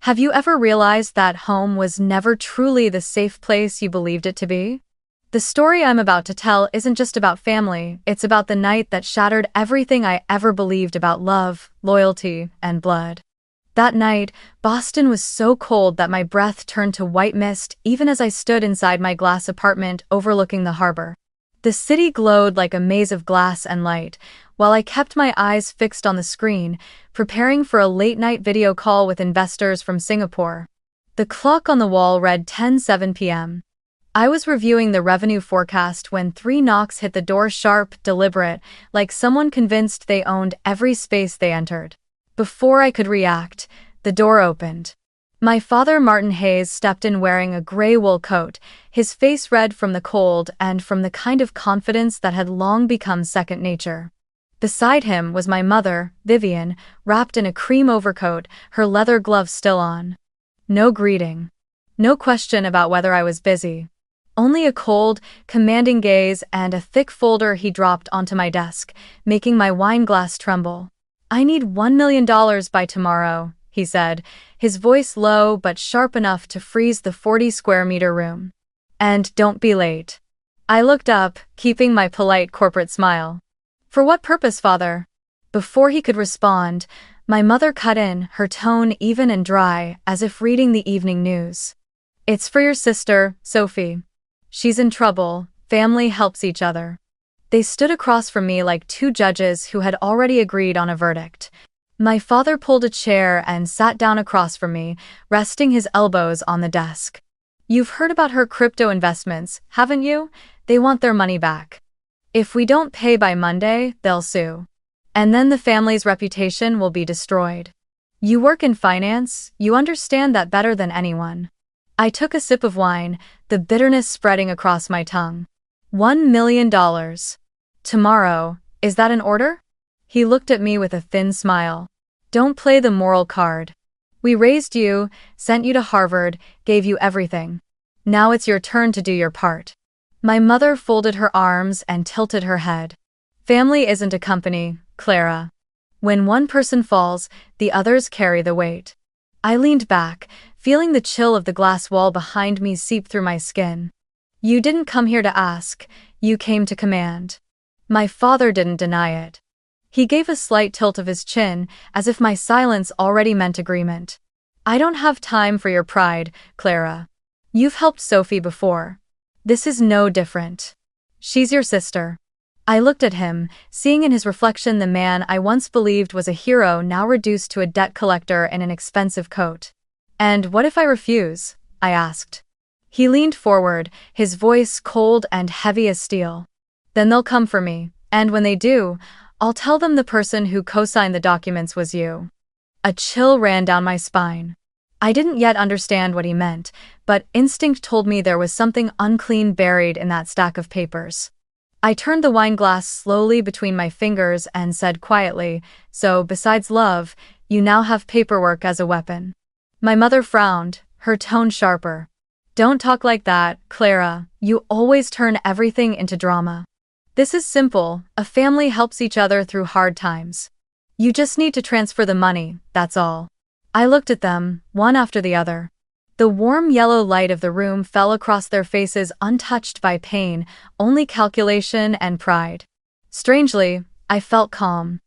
Have you ever realized that home was never truly the safe place you believed it to be? The story I'm about to tell isn't just about family, it's about the night that shattered everything I ever believed about love, loyalty, and blood. That night, Boston was so cold that my breath turned to white mist even as I stood inside my glass apartment overlooking the harbor. The city glowed like a maze of glass and light, while I kept my eyes fixed on the screen, preparing for a late-night video call with investors from Singapore. The clock on the wall read 10:07 p.m. I was reviewing the revenue forecast when 3 knocks hit the door, sharp, deliberate, like someone convinced they owned every space they entered. Before I could react, the door opened. My father, Martin Hayes, stepped in wearing a gray wool coat, his face red from the cold and from the kind of confidence that had long become second nature. Beside him was my mother, Vivian, wrapped in a cream overcoat, her leather gloves still on. No greeting. No question about whether I was busy. Only a cold, commanding gaze and a thick folder he dropped onto my desk, making my wine glass tremble. "I need $1 million by tomorrow," he said, his voice low but sharp enough to freeze the 40-square-meter room. "And don't be late." I looked up, keeping my polite corporate smile. "For what purpose, father?" Before he could respond, my mother cut in, her tone even and dry, as if reading the evening news. "It's for your sister, Sophie. She's in trouble. Family helps each other." They stood across from me like 2 judges who had already agreed on a verdict. My father pulled a chair and sat down across from me, resting his elbows on the desk. "You've heard about her crypto investments, haven't you? They want their money back. If we don't pay by Monday, they'll sue. And then the family's reputation will be destroyed. You work in finance, you understand that better than anyone." I took a sip of wine, the bitterness spreading across my tongue. $1 million. Tomorrow, is that an order? He looked at me with a thin smile. "Don't play the moral card. We raised you, sent you to Harvard, gave you everything. Now it's your turn to do your part." My mother folded her arms and tilted her head. "Family isn't a company, Clara. When one person falls, the others carry the weight." I leaned back, feeling the chill of the glass wall behind me seep through my skin. "You didn't come here to ask, you came to command." My father didn't deny it. He gave a slight tilt of his chin, as if my silence already meant agreement. "I don't have time for your pride, Clara. You've helped Sophie before. This is no different. She's your sister." I looked at him, seeing in his reflection the man I once believed was a hero now reduced to a debt collector in an expensive coat. "And what if I refuse?" I asked. He leaned forward, his voice cold and heavy as steel. "Then they'll come for me, and when they do, I'll tell them the person who co-signed the documents was you." A chill ran down my spine. I didn't yet understand what he meant, but instinct told me there was something unclean buried in that stack of papers. I turned the wine glass slowly between my fingers and said quietly, "So, besides love, you now have paperwork as a weapon." My mother frowned, her tone sharper. "Don't talk like that, Clara. You always turn everything into drama. This is simple, a family helps each other through hard times. You just need to transfer the money, that's all." I looked at them, one after the other. The warm yellow light of the room fell across their faces untouched by pain, only calculation and pride. Strangely, I felt calm.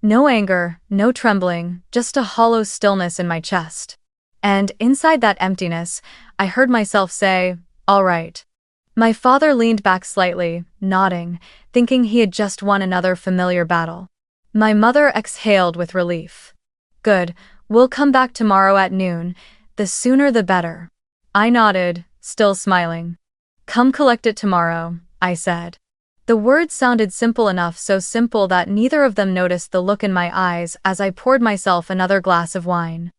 No anger, no trembling, just a hollow stillness in my chest. And inside that emptiness, I heard myself say, "All right." My father leaned back slightly, nodding, thinking he had just won another familiar battle. My mother exhaled with relief. "Good, we'll come back tomorrow at noon. The sooner the better." I nodded, still smiling. "Come collect it tomorrow," I said. The words sounded simple enough, so simple that neither of them noticed the look in my eyes as I poured myself another glass of wine.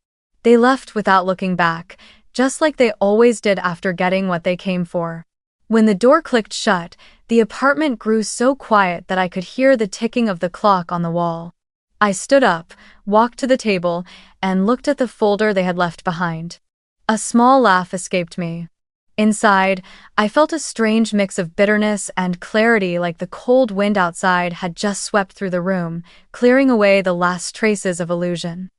They left without looking back, just like they always did after getting what they came for. When the door clicked shut, the apartment grew so quiet that I could hear the ticking of the clock on the wall. I stood up, walked to the table, and looked at the folder they had left behind. A small laugh escaped me. Inside, I felt a strange mix of bitterness and clarity, like the cold wind outside had just swept through the room, clearing away the last traces of illusion.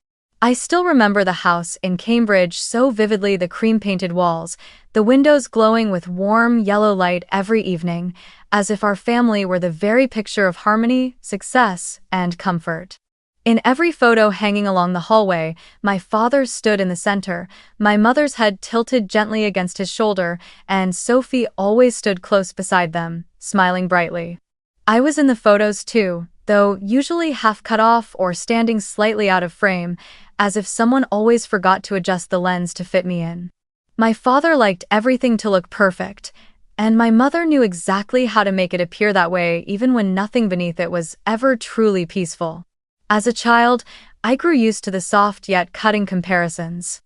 I still remember the house in Cambridge so vividly, the cream-painted walls, the windows glowing with warm yellow light every evening, as if our family were the very picture of harmony, success, and comfort. In every photo hanging along the hallway, my father stood in the center, my mother's head tilted gently against his shoulder, and Sophie always stood close beside them, smiling brightly. I was in the photos too, though usually half cut off or standing slightly out of frame, as if someone always forgot to adjust the lens to fit me in. My father liked everything to look perfect, and my mother knew exactly how to make it appear that way even when nothing beneath it was ever truly peaceful. As a child, I grew used to the soft yet cutting comparisons.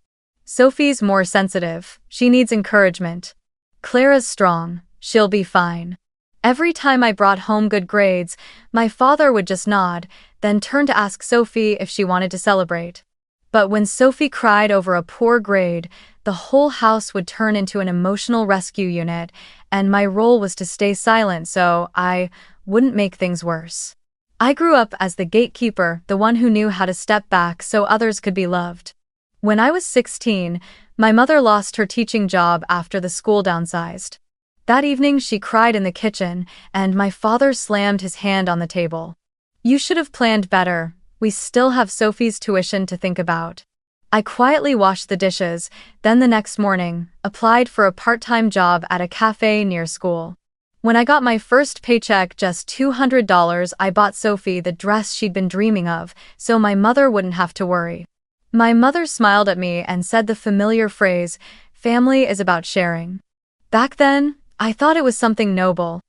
Sophie's more sensitive, she needs encouragement. Clara's strong, she'll be fine. Every time I brought home good grades, my father would just nod, then turn to ask Sophie if she wanted to celebrate. But when Sophie cried over a poor grade, the whole house would turn into an emotional rescue unit, and my role was to stay silent so I wouldn't make things worse. I grew up as the gatekeeper, the one who knew how to step back so others could be loved. When I was 16, my mother lost her teaching job after the school downsized. That evening she cried in the kitchen, and my father slammed his hand on the table. "You should have planned better. We still have Sophie's tuition to think about." I quietly washed the dishes, then the next morning, applied for a part-time job at a cafe near school. When I got my first paycheck, just $200, I bought Sophie the dress she'd been dreaming of, so my mother wouldn't have to worry. My mother smiled at me and said the familiar phrase, "Family is about sharing." Back then, I thought it was something noble.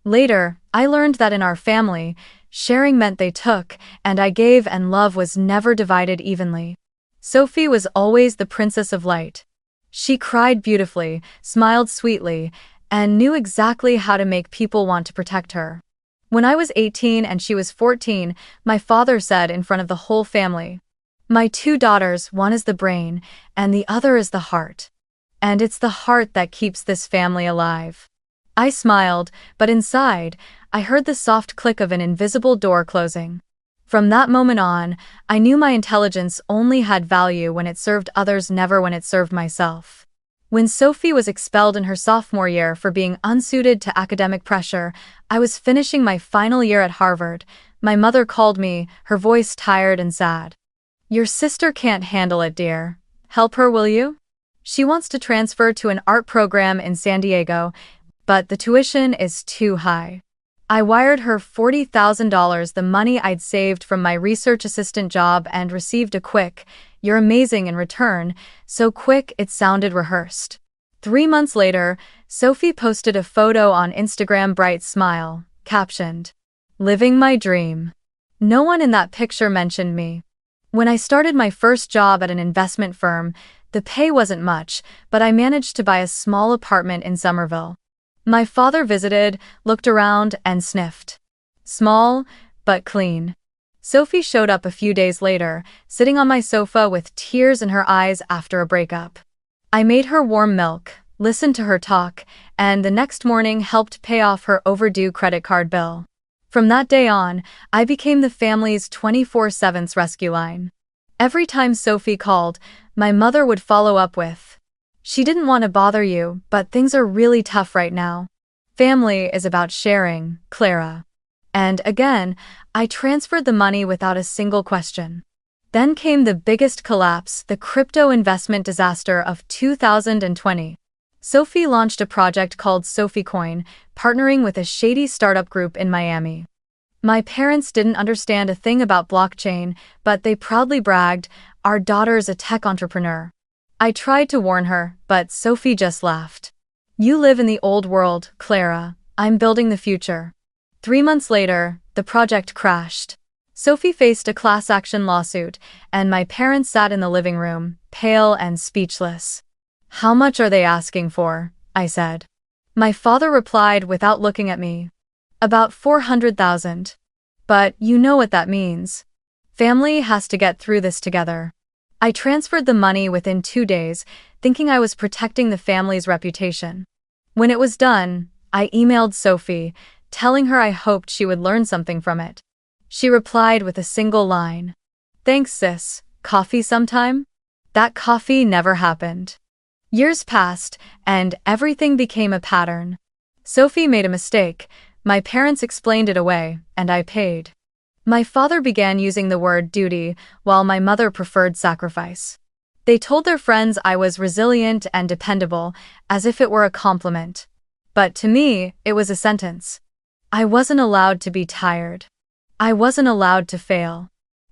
Later, I learned that in our family, sharing meant they took, and I gave, and love was never divided evenly. Sophie was always the princess of light. She cried beautifully, smiled sweetly, and knew exactly how to make people want to protect her. When I was 18 and she was 14, my father said in front of the whole family, "My two daughters, one is the brain, and the other is the heart. And it's the heart that keeps this family alive." I smiled, but inside, I heard the soft click of an invisible door closing. From that moment on, I knew my intelligence only had value when it served others, never when it served myself. When Sophie was expelled in her sophomore year for being unsuited to academic pressure, I was finishing my final year at Harvard. My mother called me, her voice tired and sad. "Your sister can't handle it, dear. Help her, will you? She wants to transfer to an art program in San Diego, but the tuition is too high." I wired her $40,000, the money I'd saved from my research assistant job, and received a quick, "You're amazing," in return, so quick it sounded rehearsed. 3 months later, Sophie posted a photo on Instagram, bright smile, captioned, "Living my dream." No one in that picture mentioned me. When I started my first job at an investment firm, the pay wasn't much, but I managed to buy a small apartment in Somerville. My father visited, looked around, and sniffed. Small, but clean. Sophie showed up a few days later, sitting on my sofa with tears in her eyes after a breakup. I made her warm milk, listened to her talk, and the next morning helped pay off her overdue credit card bill. From that day on, I became the family's 24/7 rescue line. Every time Sophie called, my mother would follow up with, "She didn't want to bother you, but things are really tough right now. Family is about sharing, Clara." And again, I transferred the money without a single question. Then came the biggest collapse, the crypto investment disaster of 2020. Sophie launched a project called SophieCoin, partnering with a shady startup group in Miami. My parents didn't understand a thing about blockchain, but they proudly bragged, "Our daughter's a tech entrepreneur." I tried to warn her, but Sophie just laughed. "You live in the old world, Clara. I'm building the future." 3 months later, the project crashed. Sophie faced a class action lawsuit, and my parents sat in the living room, pale and speechless. "How much are they asking for?" I said. My father replied without looking at me. "About 400,000. But you know what that means. Family has to get through this together." I transferred the money within 2 days, thinking I was protecting the family's reputation. When it was done, I emailed Sophie, telling her I hoped she would learn something from it. She replied with a single line, "Thanks, sis. Coffee sometime? That coffee never happened. Years passed, and everything became a pattern. Sophie made a mistake. My parents explained it away, and I paid. My father began using the word duty, while my mother preferred sacrifice. They told their friends I was resilient and dependable, as if it were a compliment. But to me, it was a sentence. I wasn't allowed to be tired. I wasn't allowed to fail.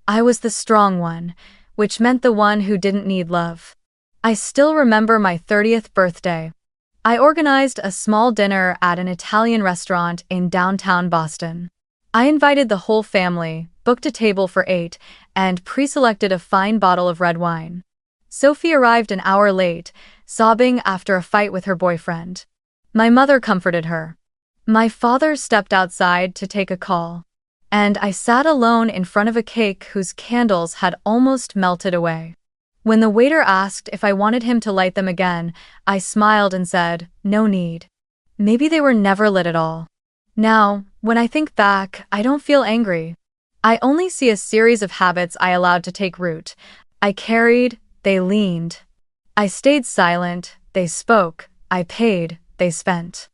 I was the strong one, which meant the one who didn't need love. I still remember my 30th birthday. I organized a small dinner at an Italian restaurant in downtown Boston. I invited the whole family, booked a table for 8, and pre-selected a fine bottle of red wine. Sophie arrived an hour late, sobbing after a fight with her boyfriend. My mother comforted her. My father stepped outside to take a call. And I sat alone in front of a cake whose candles had almost melted away. When the waiter asked if I wanted him to light them again, I smiled and said, no need. Maybe they were never lit at all. Now, when I think back, I don't feel angry. I only see a series of habits I allowed to take root. I carried, they leaned. I stayed silent, they spoke. I paid, they spent.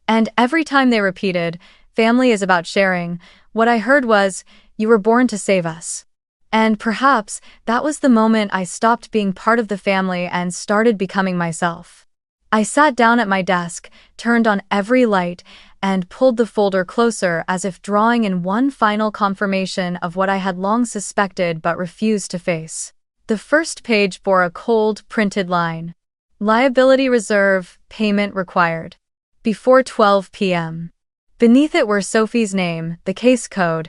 And every time they repeated, family is about sharing, what I heard was, you were born to save us. And perhaps that was the moment I stopped being part of the family and started becoming myself. I sat down at my desk, turned on every light, and pulled the folder closer as if drawing in one final confirmation of what I had long suspected but refused to face. The first page bore a cold, printed line. Liability reserve, payment required. Before 12 p.m. Beneath it were Sophie's name, the case code,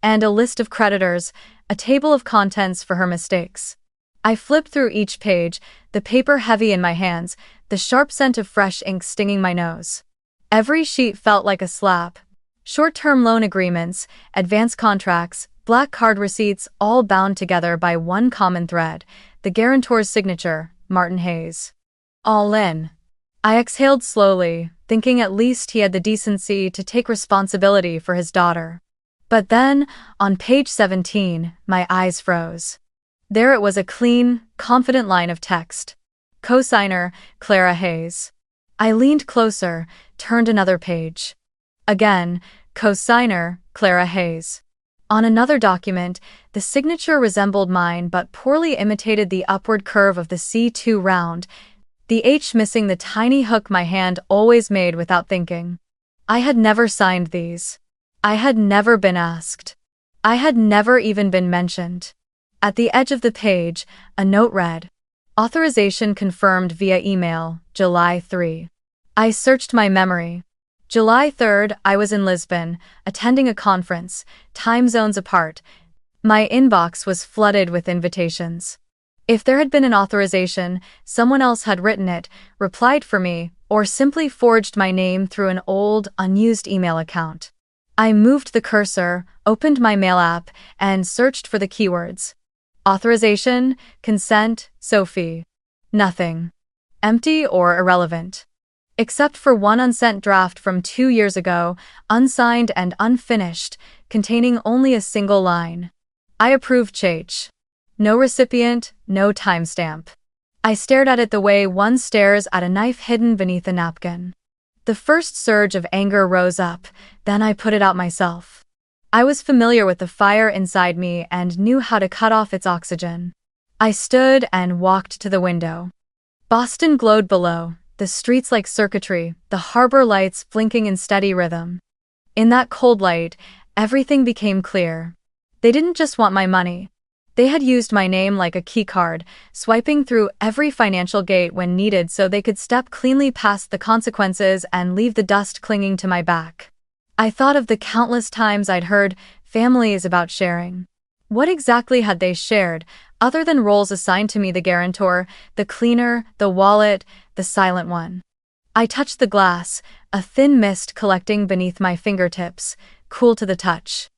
and a list of creditors, a table of contents for her mistakes. I flipped through each page, the paper heavy in my hands, the sharp scent of fresh ink stinging my nose. Every sheet felt like a slap. Short-term loan agreements, advance contracts, black card receipts, all bound together by one common thread, the guarantor's signature, Martin Hayes. All in. I exhaled slowly, thinking at least he had the decency to take responsibility for his daughter. But then, on page 17, my eyes froze. There it was, a clean, confident line of text. Co-signer, Clara Hayes. I leaned closer, turned another page. Again, co-signer, Clara Hayes. On another document, the signature resembled mine but poorly imitated the upward curve of the C2 round, the H missing the tiny hook my hand always made without thinking. I had never signed these. I had never been asked. I had never even been mentioned. At the edge of the page, a note read, authorization confirmed via email, July 3. I searched my memory. July 3rd, I was in Lisbon, attending a conference, time zones apart. My inbox was flooded with invitations. If there had been an authorization, someone else had written it, replied for me, or simply forged my name through an old, unused email account. I moved the cursor, opened my mail app, and searched for the keywords. Authorization, consent, Sophie. Nothing. Empty or irrelevant. Except for one unsent draft from 2 years ago, unsigned and unfinished, containing only a single line. I approve Chach. No recipient, no timestamp. I stared at it the way one stares at a knife hidden beneath a napkin. The first surge of anger rose up, then I put it out myself. I was familiar with the fire inside me and knew how to cut off its oxygen. I stood and walked to the window. Boston glowed below, the streets like circuitry, the harbor lights blinking in steady rhythm. In that cold light, everything became clear. They didn't just want my money. They had used my name like a keycard, swiping through every financial gate when needed so they could step cleanly past the consequences and leave the dust clinging to my back. I thought of the countless times I'd heard, family is about sharing. What exactly had they shared, other than roles assigned to me, the guarantor, the cleaner, the wallet, the silent one? I touched the glass, a thin mist collecting beneath my fingertips, cool to the touch.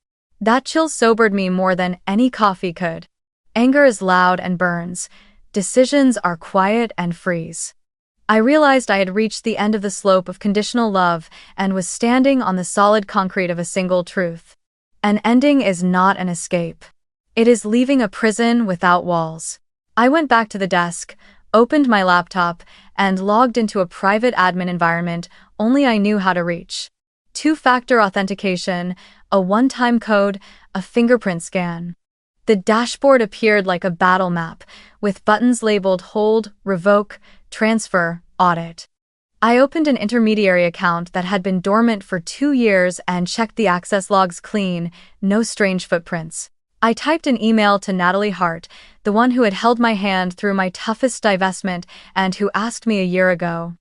That chill sobered me more than any coffee could. Anger is loud and burns. Decisions are quiet and freeze. I realized I had reached the end of the slope of conditional love and was standing on the solid concrete of a single truth. An ending is not an escape. It is leaving a prison without walls. I went back to the desk, opened my laptop, and logged into a private admin environment only I knew how to reach. Two-factor authentication, a one-time code, a fingerprint scan. The dashboard appeared like a battle map, with buttons labeled Hold, Revoke, Transfer, Audit. I opened an intermediary account that had been dormant for 2 years and checked the access logs clean, no strange footprints. I typed an email to Natalie Hart, the one who had held my hand through my toughest divestment and who asked me a year ago,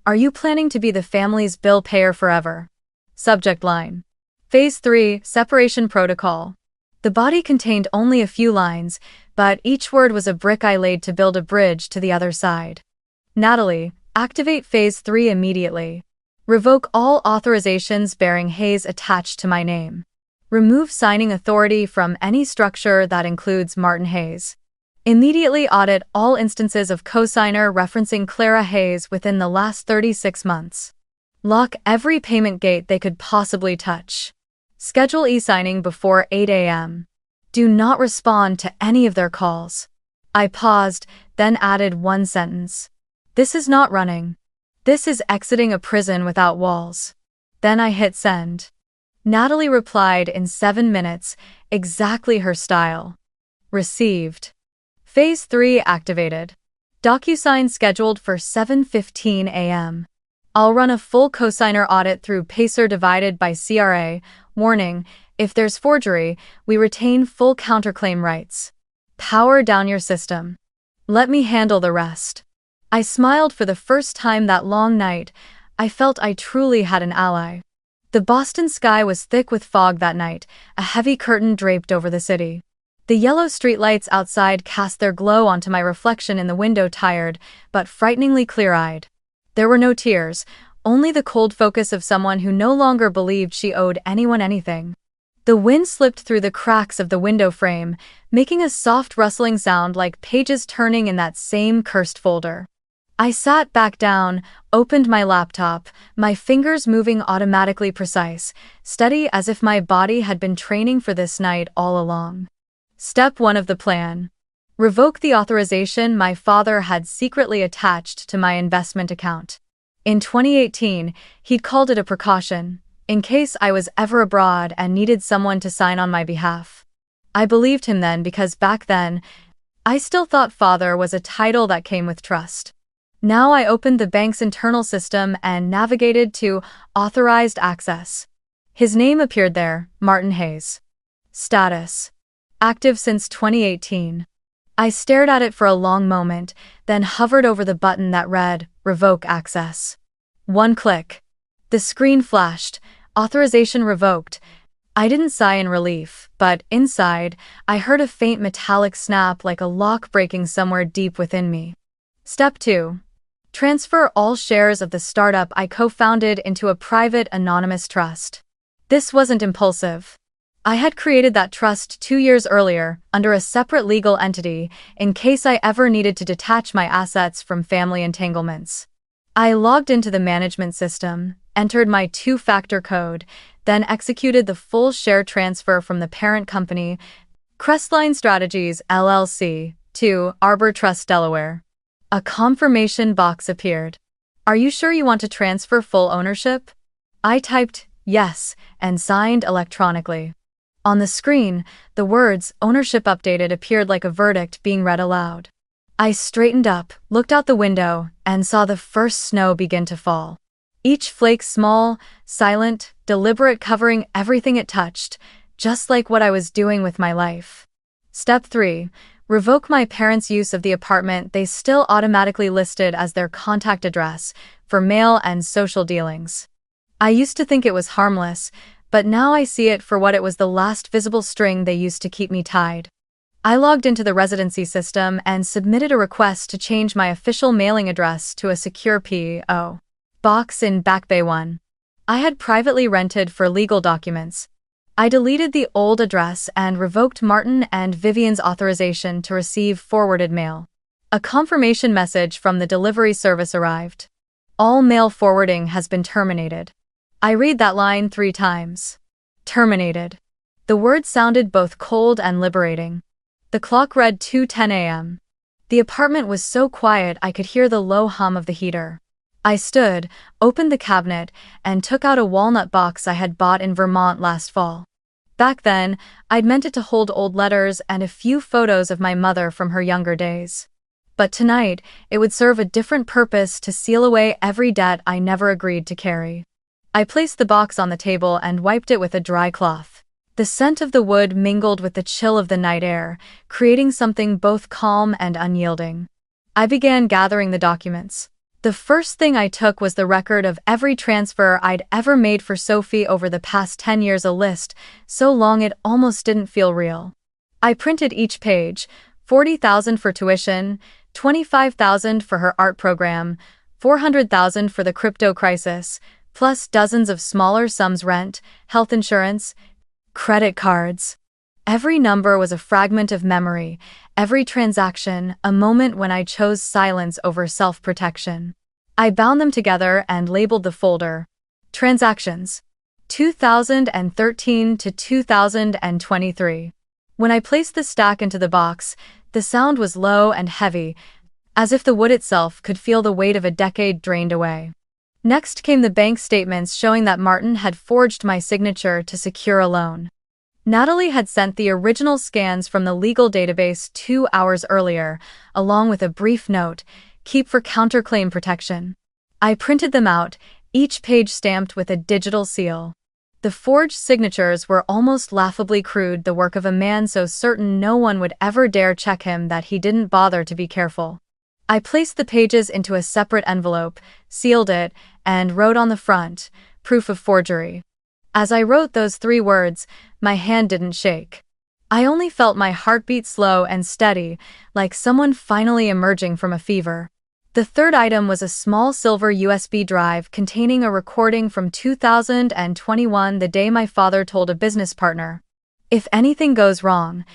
"Are you planning to be the family's bill payer forever?" Subject line: Phase 3, Separation Protocol. The body contained only a few lines, but each word was a brick I laid to build a bridge to the other side. Natalie, activate Phase 3 immediately. Revoke all authorizations bearing Hayes attached to my name. Remove signing authority from any structure that includes Martin Hayes. Immediately audit all instances of cosigner referencing Clara Hayes within the last 36 months. Lock every payment gate they could possibly touch. Schedule e-signing before 8 a.m. Do not respond to any of their calls. I paused, then added one sentence. This is not running. This is exiting a prison without walls. Then I hit send. Natalie replied in 7 minutes, exactly her style. Received. Phase 3 activated. DocuSign scheduled for 7:15 a.m. I'll run a full cosigner audit through Pacer divided by CRA. Warning, if there's forgery, we retain full counterclaim rights. Power down your system. Let me handle the rest. I smiled for the first time that long night. I felt I truly had an ally. The Boston sky was thick with fog that night, a heavy curtain draped over the city. The yellow streetlights outside cast their glow onto my reflection in the window, tired, but frighteningly clear-eyed. There were no tears, only the cold focus of someone who no longer believed she owed anyone anything. The wind slipped through the cracks of the window frame, making a soft rustling sound like pages turning in that same cursed folder. I sat back down, opened my laptop, my fingers moving automatically precise, steady as if my body had been training for this night all along. Step 1 of the plan. Revoke the authorization my father had secretly attached to my investment account. In 2018, he'd called it a precaution, in case I was ever abroad and needed someone to sign on my behalf. I believed him then because back then, I still thought father was a title that came with trust. Now I opened the bank's internal system and navigated to Authorized Access. His name appeared there, Martin Hayes. Status: active since 2018. I stared at it for a long moment, then hovered over the button that read, Revoke Access. One click. The screen flashed, authorization revoked. I didn't sigh in relief, but inside, I heard a faint metallic snap like a lock breaking somewhere deep within me. Step 2. Transfer all shares of the startup I co-founded into a private anonymous trust. This wasn't impulsive. I had created that trust 2 years earlier, under a separate legal entity, in case I ever needed to detach my assets from family entanglements. I logged into the management system, entered my two-factor code, then executed the full share transfer from the parent company, Crestline Strategies, LLC, to Arbor Trust Delaware. A confirmation box appeared. Are you sure you want to transfer full ownership? I typed yes and signed electronically. On the screen, the words ownership updated appeared like a verdict being read aloud. I straightened up, looked out the window, and saw the first snow begin to fall. Each flake small, silent, deliberate, covering everything it touched, just like what I was doing with my life. Step 3. Revoke my parents' use of the apartment they still automatically listed as their contact address for mail and social dealings. I used to think it was harmless, but now I see it for what it was: the last visible string they used to keep me tied. I logged into the residency system and submitted a request to change my official mailing address to a secure P.O. box in Back Bay 1. I had privately rented for legal documents. I deleted the old address and revoked Martin and Vivian's authorization to receive forwarded mail. A confirmation message from the delivery service arrived. All mail forwarding has been terminated. I read that line 3 times. Terminated. The word sounded both cold and liberating. The clock read 2:10 a.m. The apartment was so quiet I could hear the low hum of the heater. I stood, opened the cabinet, and took out a walnut box I had bought in Vermont last fall. Back then, I'd meant it to hold old letters and a few photos of my mother from her younger days. But tonight, it would serve a different purpose to seal away every debt I never agreed to carry. I placed the box on the table and wiped it with a dry cloth. The scent of the wood mingled with the chill of the night air, creating something both calm and unyielding. I began gathering the documents. The first thing I took was the record of every transfer I'd ever made for Sophie over the past 10 years, a list so long it almost didn't feel real. I printed each page: $40,000 for tuition, $25,000 for her art program, $400,000 for the crypto crisis, plus dozens of smaller sums: rent, health insurance, credit cards. Every number was a fragment of memory, every transaction a moment when I chose silence over self-protection. I bound them together and labeled the folder: Transactions, 2013 to 2023. When I placed the stack into the box, the sound was low and heavy, as if the wood itself could feel the weight of a decade drained away. Next came the bank statements showing that Martin had forged my signature to secure a loan. Natalie had sent the original scans from the legal database 2 hours earlier, along with a brief note: keep for counterclaim protection. I printed them out, each page stamped with a digital seal. The forged signatures were almost laughably crude, the work of a man so certain no one would ever dare check him that he didn't bother to be careful. I placed the pages into a separate envelope, sealed it, and wrote on the front: proof of forgery. As I wrote those 3 words, my hand didn't shake. I only felt my heartbeat slow and steady, like someone finally emerging from a fever. The third item was a small silver USB drive containing a recording from 2021, the day my father told a business partner, "If anything goes wrong,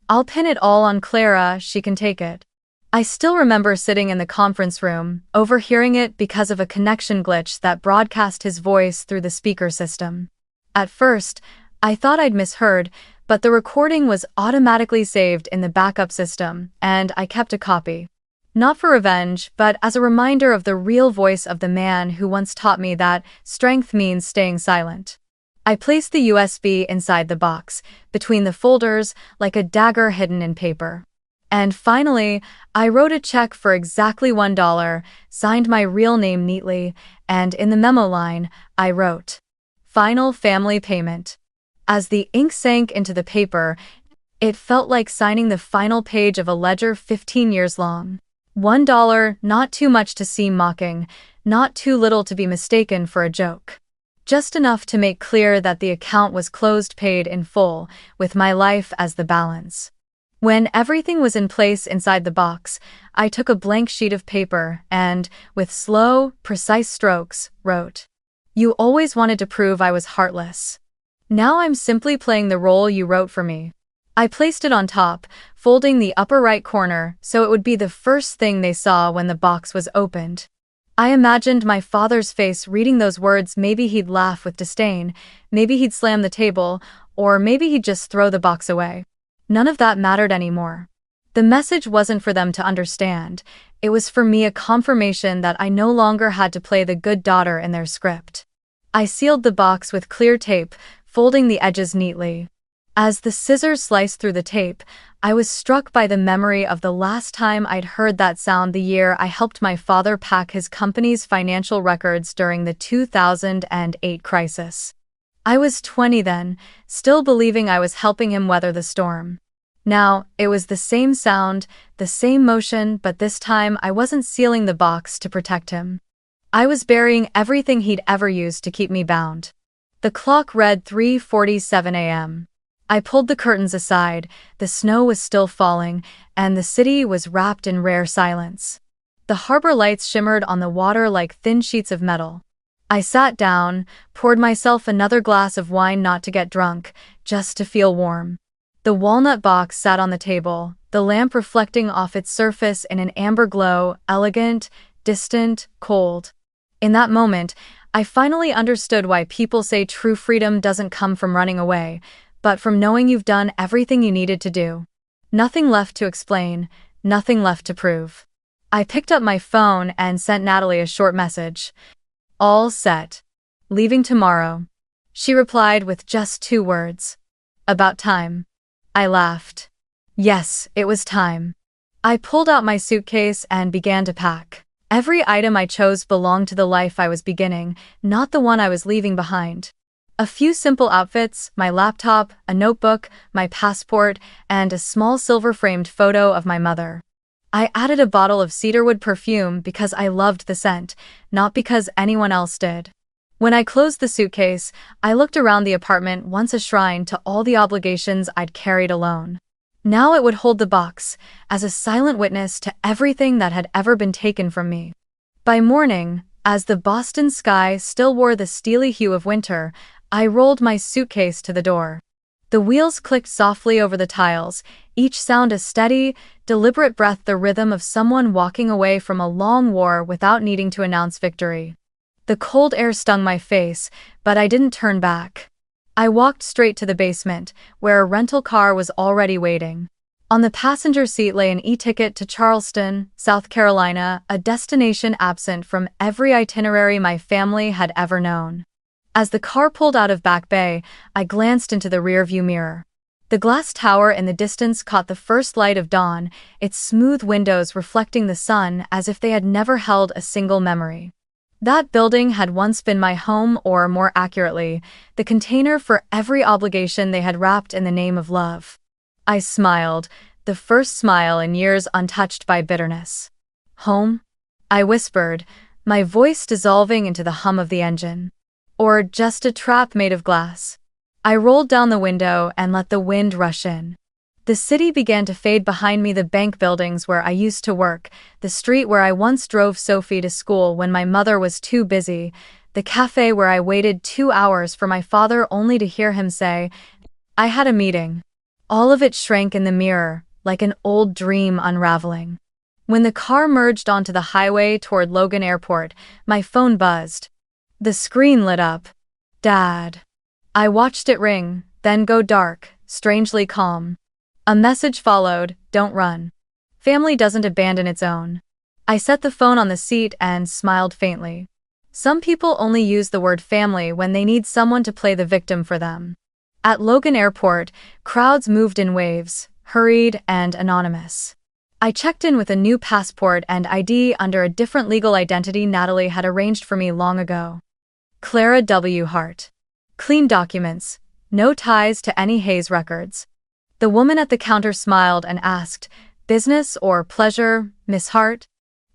I'll pin it all on Clara, she can take it." I still remember sitting in the conference room, overhearing it because of a connection glitch that broadcast his voice through the speaker system. At first, I thought I'd misheard, but the recording was automatically saved in the backup system, and I kept a copy. Not for revenge, but as a reminder of the real voice of the man who once taught me that strength means staying silent. I placed the USB inside the box, between the folders, like a dagger hidden in paper. And finally, I wrote a check for exactly $1, signed my real name neatly, and in the memo line, I wrote, "Final family payment." As the ink sank into the paper, it felt like signing the final page of a ledger 15 years long. $1, not too much to seem mocking, not too little to be mistaken for a joke. Just enough to make clear that the account was closed, paid in full, with my life as the balance. When everything was in place inside the box, I took a blank sheet of paper and, with slow, precise strokes, wrote, "You always wanted to prove I was heartless. Now I'm simply playing the role you wrote for me." I placed it on top, folding the upper right corner so it would be the first thing they saw when the box was opened. I imagined my father's face reading those words. Maybe he'd laugh with disdain, maybe he'd slam the table, or maybe he'd just throw the box away. None of that mattered anymore. The message wasn't for them to understand, it was for me, a confirmation that I no longer had to play the good daughter in their script. I sealed the box with clear tape, folding the edges neatly. As the scissors sliced through the tape, I was struck by the memory of the last time I'd heard that sound, the year I helped my father pack his company's financial records during the 2008 crisis. I was 20 then, still believing I was helping him weather the storm. Now, it was the same sound, the same motion, but this time I wasn't sealing the box to protect him. I was burying everything he'd ever used to keep me bound. The clock read 3:47 a.m. I pulled the curtains aside, the snow was still falling, and the city was wrapped in rare silence. The harbor lights shimmered on the water like thin sheets of metal. I sat down, poured myself another glass of wine, not to get drunk, just to feel warm. The walnut box sat on the table, the lamp reflecting off its surface in an amber glow, elegant, distant, cold. In that moment, I finally understood why people say true freedom doesn't come from running away, but from knowing you've done everything you needed to do. Nothing left to explain, nothing left to prove. I picked up my phone and sent Natalie a short message. All set. Leaving tomorrow. She replied with just 2 words. About time. I laughed. Yes, it was time. I pulled out my suitcase and began to pack. Every item I chose belonged to the life I was beginning, not the one I was leaving behind. A few simple outfits, my laptop, a notebook, my passport, and a small silver-framed photo of my mother. I added a bottle of cedarwood perfume because I loved the scent, not because anyone else did. When I closed the suitcase, I looked around the apartment, once a shrine to all the obligations I'd carried alone. Now it would hold the box, as a silent witness to everything that had ever been taken from me. By morning, as the Boston sky still wore the steely hue of winter, I rolled my suitcase to the door. The wheels clicked softly over the tiles, each sound a steady, deliberate breath, the rhythm of someone walking away from a long war without needing to announce victory. The cold air stung my face, but I didn't turn back. I walked straight to the basement, where a rental car was already waiting. On the passenger seat lay an e-ticket to Charleston, South Carolina, a destination absent from every itinerary my family had ever known. As the car pulled out of Back Bay, I glanced into the rearview mirror. The glass tower in the distance caught the first light of dawn, its smooth windows reflecting the sun as if they had never held a single memory. That building had once been my home, or more accurately, the container for every obligation they had wrapped in the name of love. I smiled, the first smile in years untouched by bitterness. Home? I whispered, my voice dissolving into the hum of the engine. Or just a trap made of glass. I rolled down the window and let the wind rush in. The city began to fade behind me, the bank buildings where I used to work, the street where I once drove Sophie to school when my mother was too busy, the cafe where I waited 2 hours for my father only to hear him say, "I had a meeting." All of it shrank in the mirror, like an old dream unraveling. When the car merged onto the highway toward Logan Airport, my phone buzzed. The screen lit up. Dad. I watched it ring, then go dark, strangely calm. A message followed, don't run. Family doesn't abandon its own. I set the phone on the seat and smiled faintly. Some people only use the word family when they need someone to play the victim for them. At Logan Airport, crowds moved in waves, hurried and anonymous. I checked in with a new passport and ID under a different legal identity Natalie had arranged for me long ago. Clara W. Hart. Clean documents, no ties to any Hayes records. The woman at the counter smiled and asked, "Business or pleasure, Miss Hart?"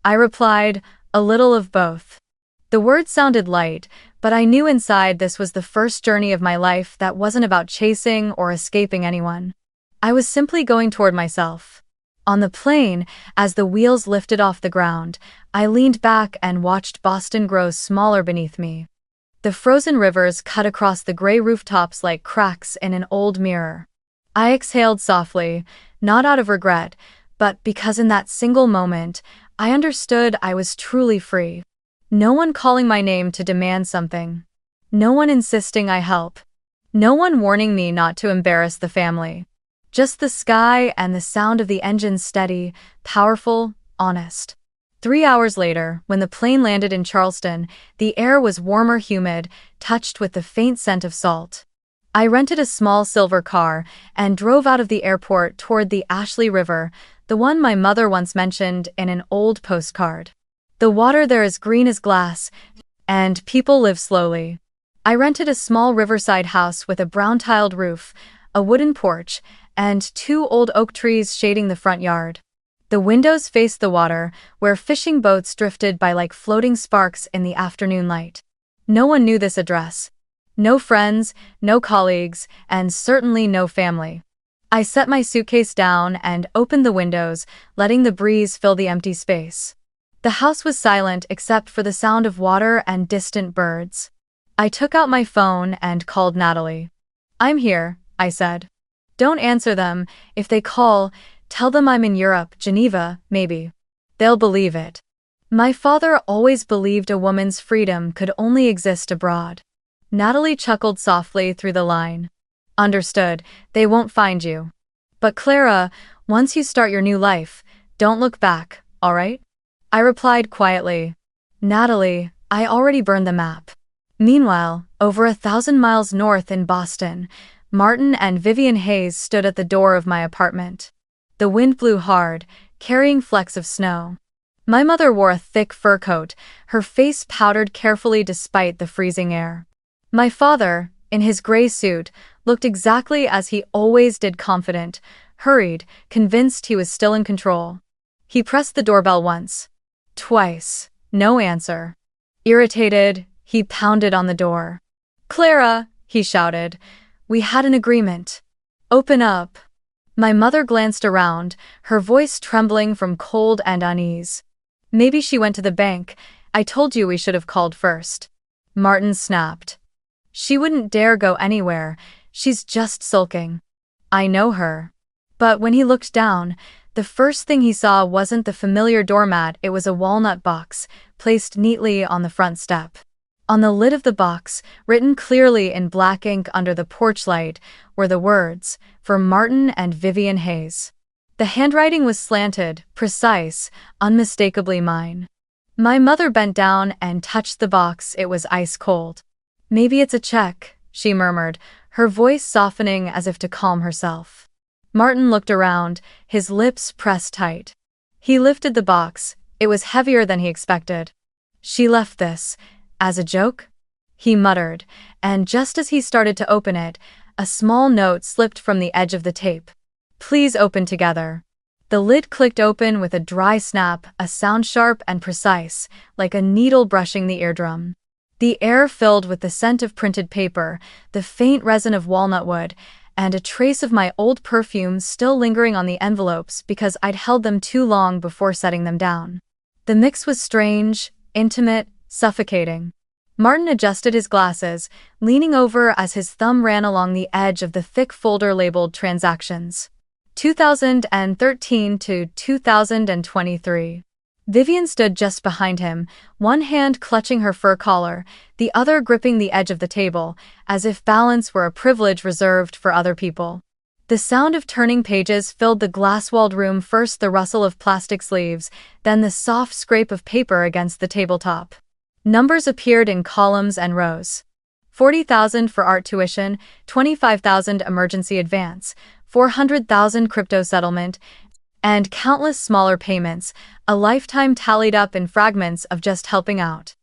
I replied, "A little of both." The words sounded light, but I knew inside this was the first journey of my life that wasn't about chasing or escaping anyone. I was simply going toward myself. On the plane, as the wheels lifted off the ground, I leaned back and watched Boston grow smaller beneath me. The frozen rivers cut across the gray rooftops like cracks in an old mirror. I exhaled softly, not out of regret, but because in that single moment, I understood I was truly free. No one calling my name to demand something. No one insisting I help. No one warning me not to embarrass the family. Just the sky and the sound of the engine, steady, powerful, honest. 3 hours later, when the plane landed in Charleston, the air was warmer, humid, touched with the faint scent of salt. I rented a small silver car and drove out of the airport toward the Ashley River, the one my mother once mentioned in an old postcard. The water there is green as glass, and people live slowly. I rented a small riverside house with a brown-tiled roof, a wooden porch, and 2 old oak trees shading the front yard. The windows faced the water, where fishing boats drifted by like floating sparks in the afternoon light. No one knew this address. No friends, no colleagues, and certainly no family. I set my suitcase down and opened the windows, letting the breeze fill the empty space. The house was silent except for the sound of water and distant birds. I took out my phone and called Natalie. "I'm here," I said. "Don't answer them. If they call, tell them I'm in Europe, Geneva, maybe. They'll believe it." My father always believed a woman's freedom could only exist abroad. Natalie chuckled softly through the line. "Understood, they won't find you. But Clara, Once you start your new life, don't look back, alright? I replied quietly. Natalie, I already burned the map. Meanwhile, over 1,000 miles north in Boston, Martin and Vivian Hayes stood at the door of my apartment. The wind blew hard, carrying flecks of snow. My mother wore a thick fur coat, her face powdered carefully despite the freezing air. My father, in his gray suit, looked exactly as he always did, confident, hurried, convinced he was still in control. He pressed the doorbell once. Twice. No answer. Irritated, he pounded on the door. Clara, he shouted. We had an agreement. Open up. My mother glanced around, her voice trembling from cold and unease. Maybe she went to the bank. I told you we should have called first. Martin snapped. She wouldn't dare go anywhere. She's just sulking. I know her. But when he looked down, the first thing he saw wasn't the familiar doormat, it was a walnut box, placed neatly on the front step. On the lid of the box, written clearly in black ink under the porch light, were the words, "For Martin and Vivian Hayes." The handwriting was slanted, precise, unmistakably mine. My mother bent down and touched the box. It was ice cold. Maybe it's a check, she murmured, her voice softening as if to calm herself. Martin looked around, his lips pressed tight. He lifted the box. It was heavier than he expected. She left this. As a joke? He muttered, and just as he started to open it, a small note slipped from the edge of the tape. Please open together. The lid clicked open with a dry snap, a sound sharp and precise, like a needle brushing the eardrum. The air filled with the scent of printed paper, the faint resin of walnut wood, and a trace of my old perfume still lingering on the envelopes because I'd held them too long before setting them down. The mix was strange, intimate, suffocating. Martin adjusted his glasses, leaning over as his thumb ran along the edge of the thick folder labeled Transactions. 2013 to 2023. Vivian stood just behind him, one hand clutching her fur collar, the other gripping the edge of the table, as if balance were a privilege reserved for other people. The sound of turning pages filled the glass-walled room, first the rustle of plastic sleeves, then the soft scrape of paper against the tabletop. Numbers appeared in columns and rows. 40,000 for art tuition, 25,000 emergency advance, 400,000 crypto settlement, and countless smaller payments, a lifetime tallied up in fragments of just helping out.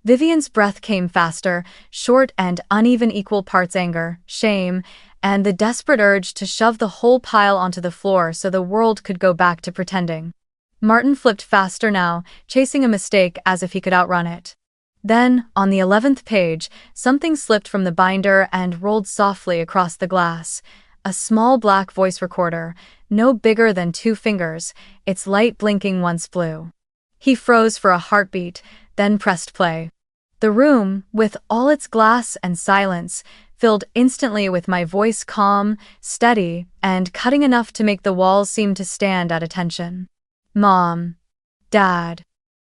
Vivian's breath came faster, short and uneven, equal parts anger, shame, and the desperate urge to shove the whole pile onto the floor so the world could go back to pretending. Martin flipped faster now, chasing a mistake as if he could outrun it. Then, on the 11th page, something slipped from the binder and rolled softly across the glass. A small black voice recorder, no bigger than 2 fingers, its light blinking once blue. He froze for a heartbeat, then pressed play. The room, with all its glass and silence, filled instantly with my voice, calm, steady, and cutting enough to make the walls seem to stand at attention. Mom. Dad.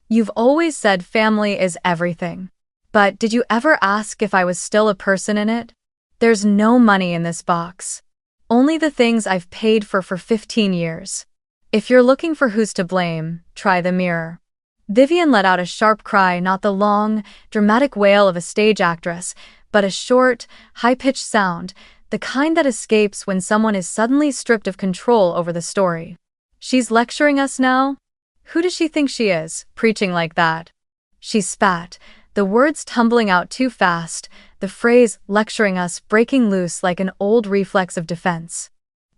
You've always said family is everything. But did you ever ask if I was still a person in it? There's no money in this box. Only the things I've paid for 15 years. If you're looking for who's to blame, try the mirror. Vivian let out a sharp cry, not the long, dramatic wail of a stage actress, but a short, high-pitched sound, the kind that escapes when someone is suddenly stripped of control over the story. She's lecturing us now? Who does she think she is, preaching like that? She spat, the words tumbling out too fast, the phrase lecturing us breaking loose like an old reflex of defense.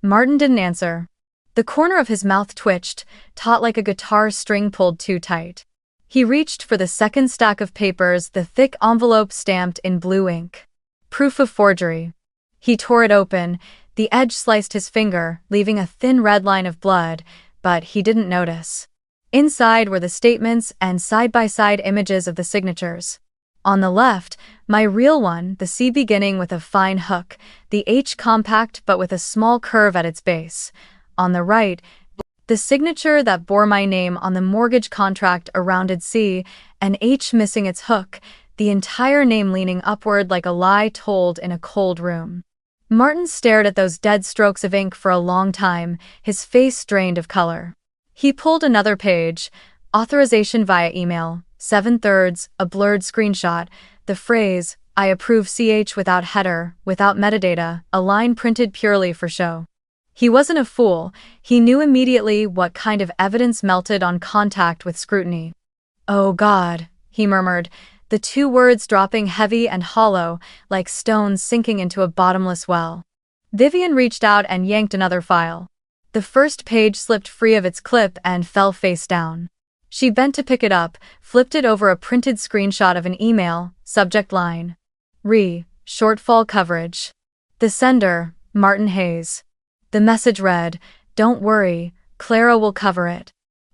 Martin didn't answer. The corner of his mouth twitched, taut like a guitar string pulled too tight. He reached for the second stack of papers, the thick envelope stamped in blue ink. Proof of forgery. He tore it open, the edge sliced his finger, leaving a thin red line of blood, but he didn't notice. Inside were the statements and side-by-side images of the signatures. On the left, my real one, the C beginning with a fine hook, the H compact but with a small curve at its base. On the right, the signature that bore my name on the mortgage contract, a rounded C, an H missing its hook, the entire name leaning upward like a lie told in a cold room. Martin stared at those dead strokes of ink for a long time, his face drained of color. He pulled another page. Authorization via email, 7/3, a blurred screenshot, the phrase, "I approve" without header, without metadata, a line printed purely for show. He wasn't a fool, he knew immediately what kind of evidence melted on contact with scrutiny. "Oh God," he murmured, the two words dropping heavy and hollow, like stones sinking into a bottomless well. Vivian reached out and yanked another file. The first page slipped free of its clip and fell face down. She bent to pick it up, flipped it over a printed screenshot of an email, subject line. Shortfall coverage. The sender, Martin Hayes. The message read, "Don't worry, Clara will cover it.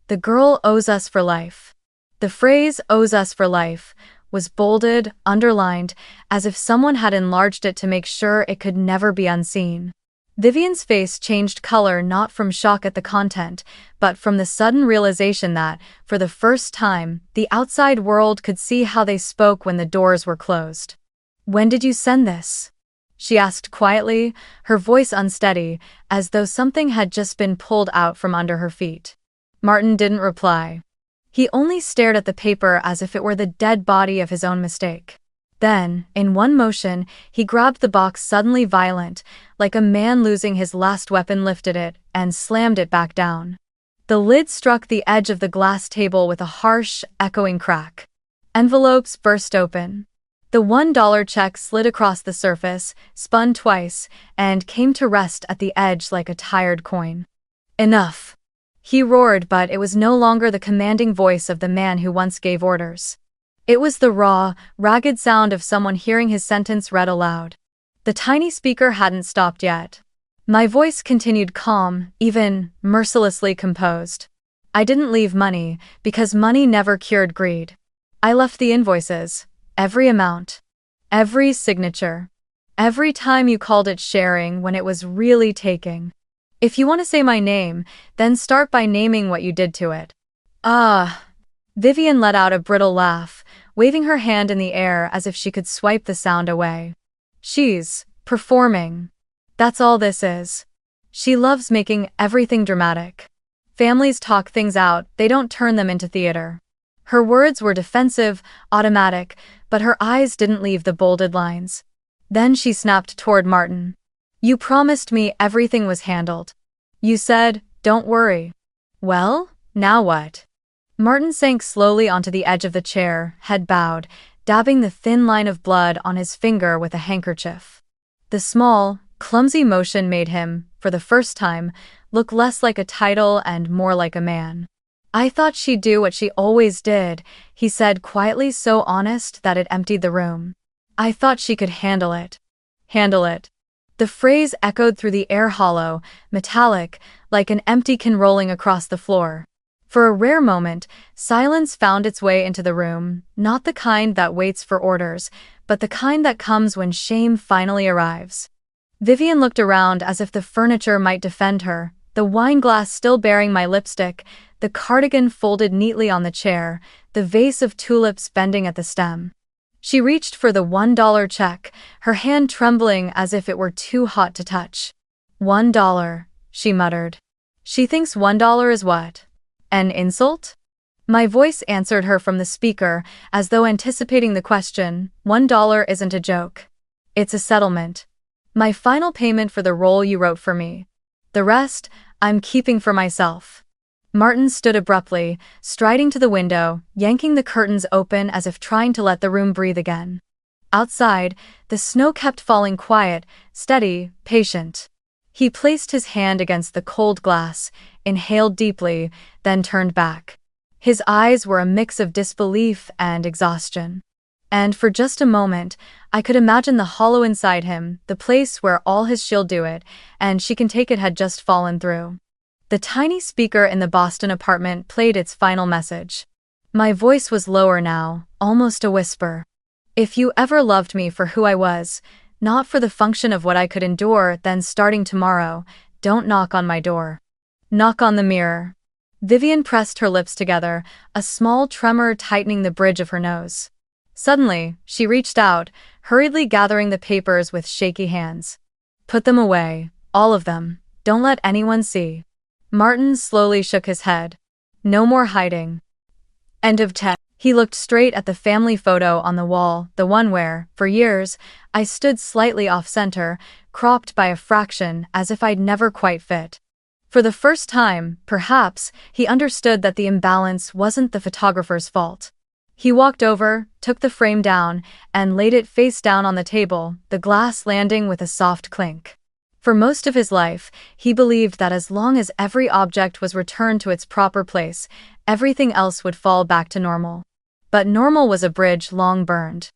The girl owes us for life." The phrase "owes us for life" was bolded, underlined, as if someone had enlarged it to make sure it could never be unseen. Vivian's face changed color not from shock at the content, but from the sudden realization that, for the first time, the outside world could see how they spoke when the doors were closed. "When did you send this?" she asked quietly, her voice unsteady, as though something had just been pulled out from under her feet. Martin didn't reply. He only stared at the paper as if it were the dead body of his own mistake. Then, in one motion, he grabbed the box, suddenly violent, like a man losing his last weapon, lifted it, and slammed it back down. The lid struck the edge of the glass table with a harsh, echoing crack. Envelopes burst open. The $1 check slid across the surface, spun twice, and came to rest at the edge like a tired coin. "Enough!" he roared, but it was no longer the commanding voice of the man who once gave orders. It was the raw, ragged sound of someone hearing his sentence read aloud. The tiny speaker hadn't stopped yet. My voice continued calm, even mercilessly composed. "I didn't leave money, because money never cured greed. I left the invoices, every amount, every signature, every time you called it sharing when it was really taking. If you want to say my name, then start by naming what you did to it." "Ah." Vivian let out a brittle laugh, waving her hand in the air as if she could swipe the sound away. "She's performing. That's all this is. She loves making everything dramatic. Families talk things out, they don't turn them into theater." Her words were defensive, automatic, but her eyes didn't leave the bolded lines. Then she snapped toward Martin. "You promised me everything was handled. You said, 'Don't worry.' Well, now what?" Martin sank slowly onto the edge of the chair, head bowed, dabbing the thin line of blood on his finger with a handkerchief. The small, clumsy motion made him, for the first time, look less like a title and more like a man. "I thought she'd do what she always did," he said quietly, so honest that it emptied the room. "I thought she could handle it." Handle it. The phrase echoed through the air, hollow, metallic, like an empty can rolling across the floor. For a rare moment, silence found its way into the room, not the kind that waits for orders, but the kind that comes when shame finally arrives. Vivian looked around as if the furniture might defend her, the wine glass still bearing my lipstick, the cardigan folded neatly on the chair, the vase of tulips bending at the stem. She reached for the $1 check, her hand trembling as if it were too hot to touch. $1, she muttered. "She thinks $1 is what? An insult?" My voice answered her from the speaker, as though anticipating the question. $1 isn't a joke. It's a settlement. My final payment for the role you wrote for me. The rest, I'm keeping for myself." Martin stood abruptly, striding to the window, yanking the curtains open as if trying to let the room breathe again. Outside, the snow kept falling, quiet, steady, patient. He placed his hand against the cold glass, inhaled deeply, then turned back. His eyes were a mix of disbelief and exhaustion. And for just a moment, I could imagine the hollow inside him, the place where all his "she'll do it, and she can take it" had just fallen through. The tiny speaker in the Boston apartment played its final message. My voice was lower now, almost a whisper. "If you ever loved me for who I was, not for the function of what I could endure, then starting tomorrow, don't knock on my door. Knock on the mirror." Vivian pressed her lips together, a small tremor tightening the bridge of her nose. Suddenly, she reached out, hurriedly gathering the papers with shaky hands. Put them away, all of them. Don't let anyone see. Martin slowly shook his head. No more hiding. End of text. He looked straight at the family photo on the wall, the one where, for years, I stood slightly off-center, cropped by a fraction as if I'd never quite fit. For the first time, perhaps, he understood that the imbalance wasn't the photographer's fault. He walked over, took the frame down, and laid it face down on the table, the glass landing with a soft clink. For most of his life, he believed that as long as every object was returned to its proper place, everything else would fall back to normal. But normal was a bridge long burned.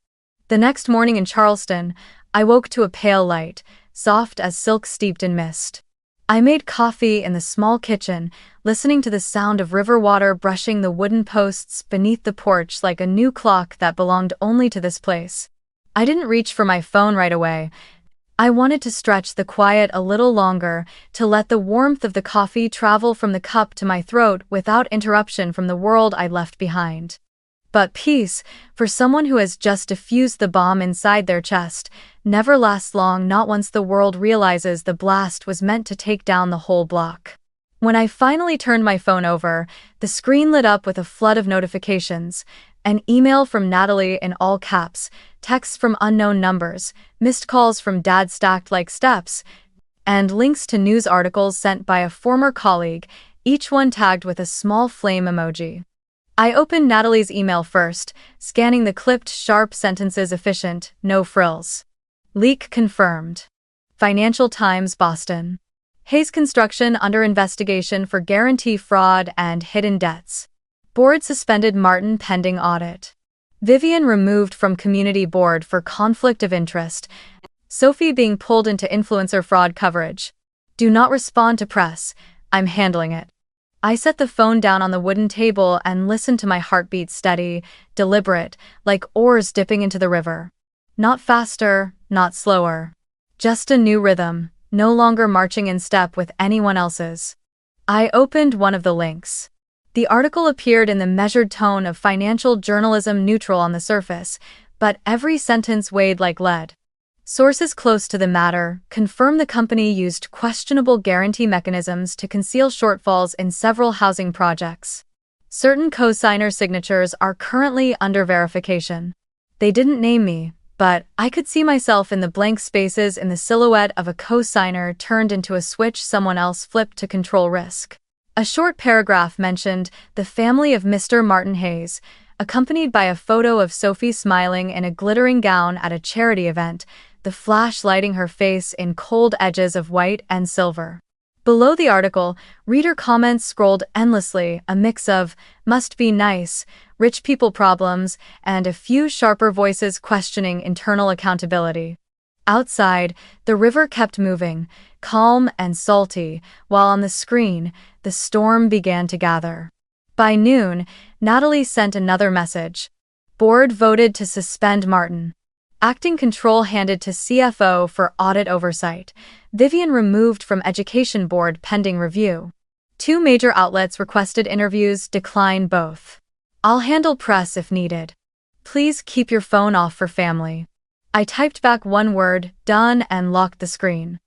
The next morning in Charleston, I woke to a pale light, soft as silk steeped in mist. I made coffee in the small kitchen, listening to the sound of river water brushing the wooden posts beneath the porch like a new clock that belonged only to this place. I didn't reach for my phone right away. I wanted to stretch the quiet a little longer, to let the warmth of the coffee travel from the cup to my throat without interruption from the world I left behind. But peace, for someone who has just defused the bomb inside their chest, never lasts long, not once the world realizes the blast was meant to take down the whole block. When I finally turned my phone over, the screen lit up with a flood of notifications. An email from Natalie in all caps, texts from unknown numbers, missed calls from Dad stacked like steps, and links to news articles sent by a former colleague, each one tagged with a small flame emoji. I opened Natalie's email first, scanning the clipped, sharp sentences. Efficient, no frills. Leak confirmed. Financial Times, Boston. Hayes Construction under investigation for guarantee fraud and hidden debts. Board suspended Martin pending audit. Vivian removed from community board for conflict of interest. Sophie being pulled into influencer fraud coverage. Do not respond to press. I'm handling it. I set the phone down on the wooden table and listened to my heartbeat steady, deliberate, like oars dipping into the river. Not faster, not slower. Just a new rhythm, no longer marching in step with anyone else's. I opened one of the links. The article appeared in the measured tone of financial journalism, neutral on the surface, but every sentence weighed like lead. Sources close to the matter confirm the company used questionable guarantee mechanisms to conceal shortfalls in several housing projects. Certain co-signer signatures are currently under verification. They didn't name me, but I could see myself in the blank spaces in the silhouette of a co-signer turned into a switch someone else flipped to control risk. A short paragraph mentioned the family of Mr. Martin Hayes, accompanied by a photo of Sophie smiling in a glittering gown at a charity event, the flash lighting her face in cold edges of white and silver. Below the article, reader comments scrolled endlessly, a mix of must be nice, rich people problems, and a few sharper voices questioning internal accountability. Outside, the river kept moving, calm and salty, while on the screen, the storm began to gather. By noon, Natalie sent another message. Board voted to suspend Martin. Acting control handed to CFO for audit oversight. Vivian removed from education board pending review. 2 major outlets requested interviews, decline both. I'll handle press if needed. Please keep your phone off for family. I typed back one word, done, and locked the screen.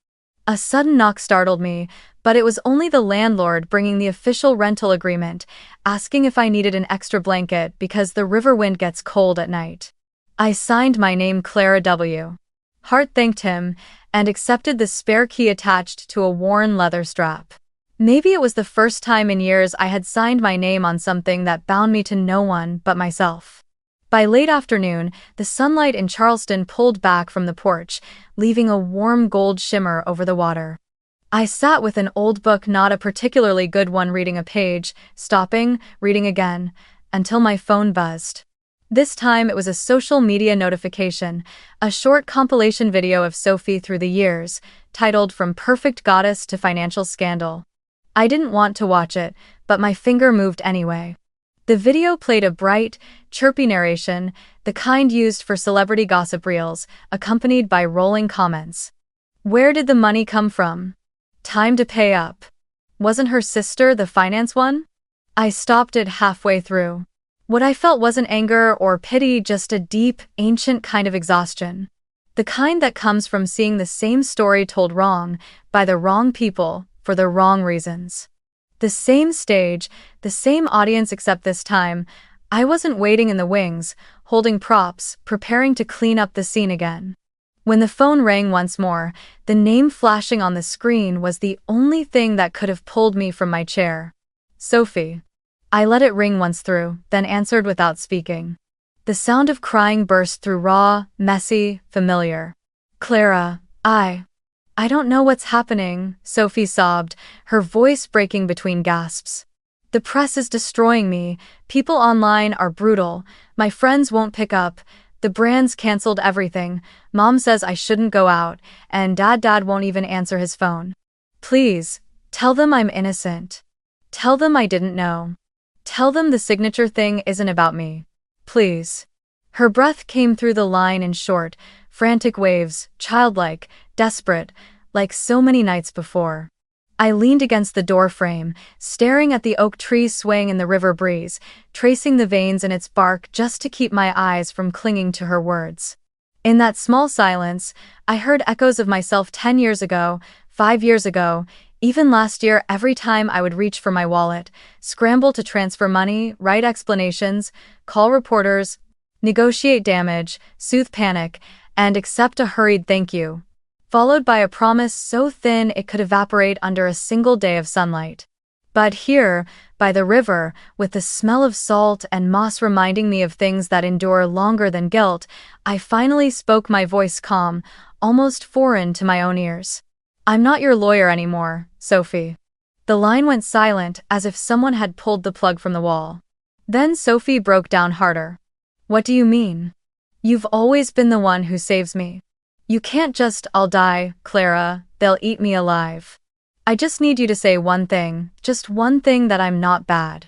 A sudden knock startled me, but it was only the landlord bringing the official rental agreement, asking if I needed an extra blanket because the river wind gets cold at night. I signed my name, Clara W. Hart, thanked him, and accepted the spare key attached to a worn leather strap. Maybe it was the first time in years I had signed my name on something that bound me to no one but myself. By late afternoon, the sunlight in Charleston pulled back from the porch, leaving a warm gold shimmer over the water. I sat with an old book, not a particularly good one, reading a page, stopping, reading again, until my phone buzzed. This time it was a social media notification, a short compilation video of Sophie through the years, titled From Perfect Goddess to Financial Scandal. I didn't want to watch it, but my finger moved anyway. The video played a bright, chirpy narration, the kind used for celebrity gossip reels, accompanied by rolling comments. Where did the money come from? Time to pay up. Wasn't her sister the finance one? I stopped it halfway through. What I felt wasn't anger or pity, just a deep, ancient kind of exhaustion. The kind that comes from seeing the same story told wrong, by the wrong people, for the wrong reasons. The same stage, the same audience, except this time, I wasn't waiting in the wings, holding props, preparing to clean up the scene again. When the phone rang once more, the name flashing on the screen was the only thing that could have pulled me from my chair. Sophie. I let it ring once through, then answered without speaking. The sound of crying burst through, raw, messy, familiar. Clara, I don't know what's happening, Sophie sobbed, her voice breaking between gasps. The press is destroying me, people online are brutal, my friends won't pick up, the brands canceled everything, Mom says I shouldn't go out, and Dad won't even answer his phone. Please, tell them I'm innocent. Tell them I didn't know. Tell them the signature thing isn't about me. Please. Her breath came through the line in short, frantic waves, childlike, desperate, like so many nights before. I leaned against the door frame, staring at the oak trees swaying in the river breeze, tracing the veins in its bark just to keep my eyes from clinging to her words. In that small silence, I heard echoes of myself 10 years ago, 5 years ago, even last year. Every time I would reach for my wallet, scramble to transfer money, write explanations, call reporters, negotiate damage, soothe panic, and accept a hurried thank you, followed by a promise so thin it could evaporate under a single day of sunlight. But here, by the river, with the smell of salt and moss reminding me of things that endure longer than guilt, I finally spoke, my voice calm, almost foreign to my own ears. I'm not your lawyer anymore, Sophie. The line went silent, as if someone had pulled the plug from the wall. Then Sophie broke down harder. What do you mean? You've always been the one who saves me. You can't just, I'll die, Clara, they'll eat me alive. I just need you to say one thing, just one thing, that I'm not bad.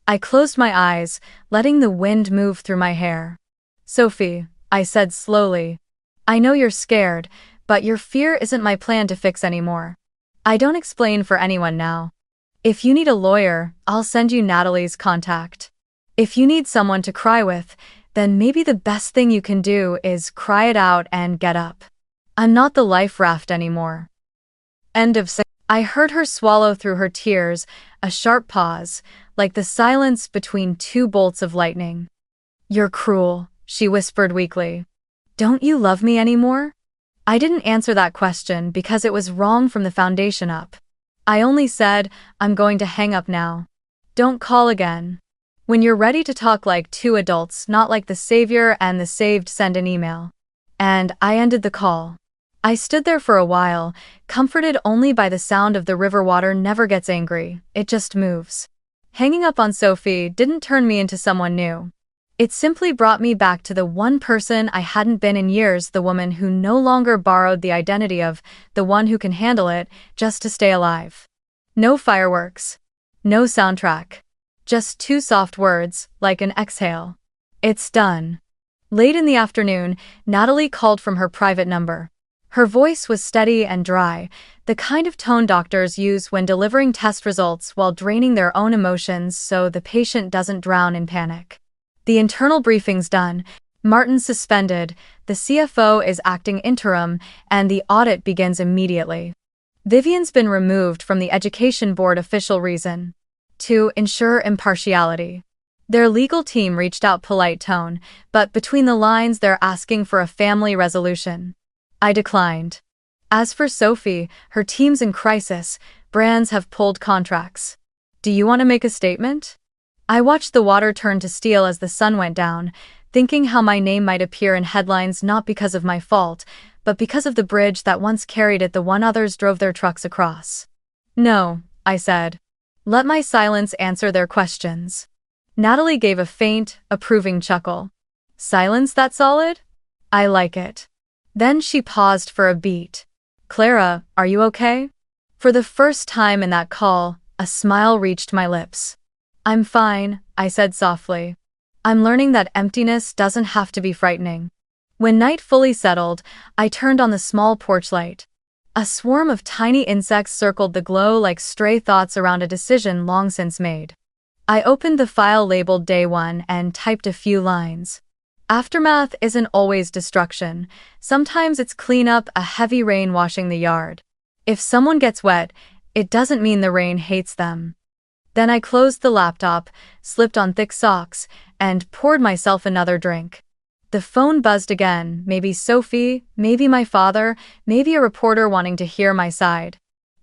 I closed my eyes, letting the wind move through my hair. Sophie, I said slowly, I know you're scared, but your fear isn't my plan to fix anymore. I don't explain for anyone now. If you need a lawyer, I'll send you Natalie's contact. If you need someone to cry with, then maybe the best thing you can do is cry it out and get up. I'm not the life raft anymore. End of sentence. I heard her swallow through her tears, a sharp pause, like the silence between two bolts of lightning. You're cruel, she whispered weakly. Don't you love me anymore? I didn't answer that question because it was wrong from the foundation up. I only said, I'm going to hang up now. Don't call again. When you're ready to talk like two adults, not like the savior and the saved, send an email. And I ended the call. I stood there for a while, comforted only by the sound of the river. Water never gets angry, it just moves. Hanging up on Sophie didn't turn me into someone new. It simply brought me back to the one person I hadn't been in years, the woman who no longer borrowed the identity of the one who can handle it just to stay alive. No fireworks. No soundtrack. Just two soft words, like an exhale. It's done. Late in the afternoon, Natalie called from her private number. Her voice was steady and dry, the kind of tone doctors use when delivering test results while draining their own emotions so the patient doesn't drown in panic. The internal briefing's done, Martin's suspended, the CFO is acting interim, and the audit begins immediately. Vivian's been removed from the education board. Official reason: to ensure impartiality. Their legal team reached out, polite tone, but between the lines they're asking for a family resolution. I declined. As for Sophie, her team's in crisis, brands have pulled contracts. Do you want to make a statement? I watched the water turn to steel as the sun went down, thinking how my name might appear in headlines not because of my fault, but because of the bridge that once carried it, the one others drove their trucks across. No, I said. Let my silence answer their questions. Natalie gave a faint, approving chuckle. Silence that solid? I like it. Then she paused for a beat. Clara, are you okay? For the first time in that call, a smile reached my lips. I'm fine, I said softly. I'm learning that emptiness doesn't have to be frightening. When night fully settled, I turned on the small porch light. A swarm of tiny insects circled the glow like stray thoughts around a decision long since made. I opened the file labeled Day 1 and typed a few lines. Aftermath isn't always destruction. Sometimes it's cleanup, a heavy rain washing the yard. If someone gets wet, it doesn't mean the rain hates them. Then I closed the laptop, slipped on thick socks, and poured myself another drink. The phone buzzed again, maybe Sophie, maybe my father, maybe a reporter wanting to hear my side.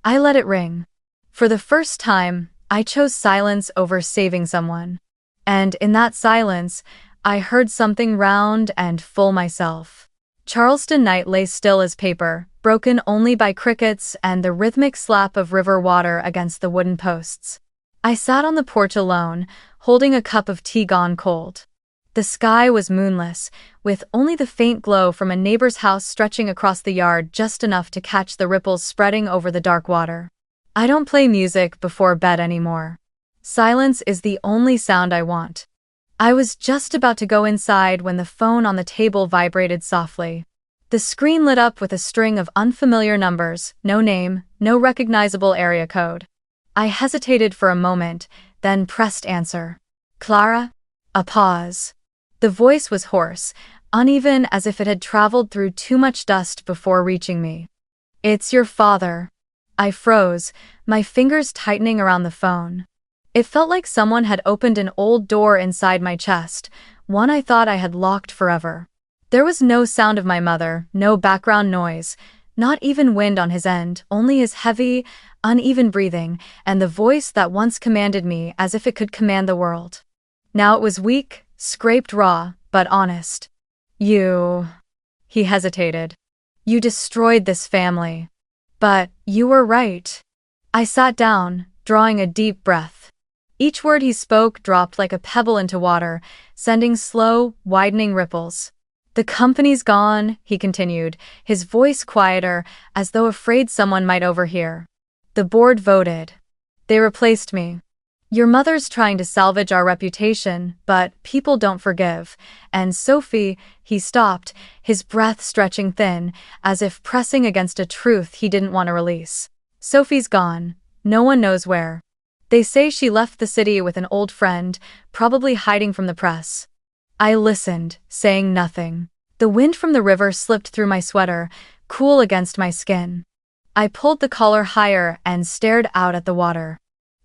I let it ring. For the first time, I chose silence over saving someone. And in that silence, I heard something round and full myself. Charleston night lay still as paper, broken only by crickets and the rhythmic slap of river water against the wooden posts. I sat on the porch alone, holding a cup of tea gone cold. The sky was moonless, with only the faint glow from a neighbor's house stretching across the yard just enough to catch the ripples spreading over the dark water. I don't play music before bed anymore. Silence is the only sound I want. I was just about to go inside when the phone on the table vibrated softly. The screen lit up with a string of unfamiliar numbers, no name, no recognizable area code. I hesitated for a moment, then pressed answer. Clara? A pause. The voice was hoarse, uneven as if it had traveled through too much dust before reaching me. It's your father. I froze, my fingers tightening around the phone. It felt like someone had opened an old door inside my chest, one I thought I had locked forever. There was no sound of my mother, no background noise, not even wind on his end, only his heavy, uneven breathing, and the voice that once commanded me as if it could command the world. Now it was weak, scraped raw, but honest. He hesitated. You destroyed this family. But you were right. I sat down, drawing a deep breath. Each word he spoke dropped like a pebble into water, sending slow, widening ripples. The company's gone, he continued, his voice quieter, as though afraid someone might overhear. The board voted. They replaced me. Your mother's trying to salvage our reputation, but people don't forgive. And Sophie, he stopped, his breath stretching thin, as if pressing against a truth he didn't want to release. Sophie's gone. No one knows where. They say she left the city with an old friend, probably hiding from the press. I listened, saying nothing. The wind from the river slipped through my sweater, cool against my skin. I pulled the collar higher and stared out at the water.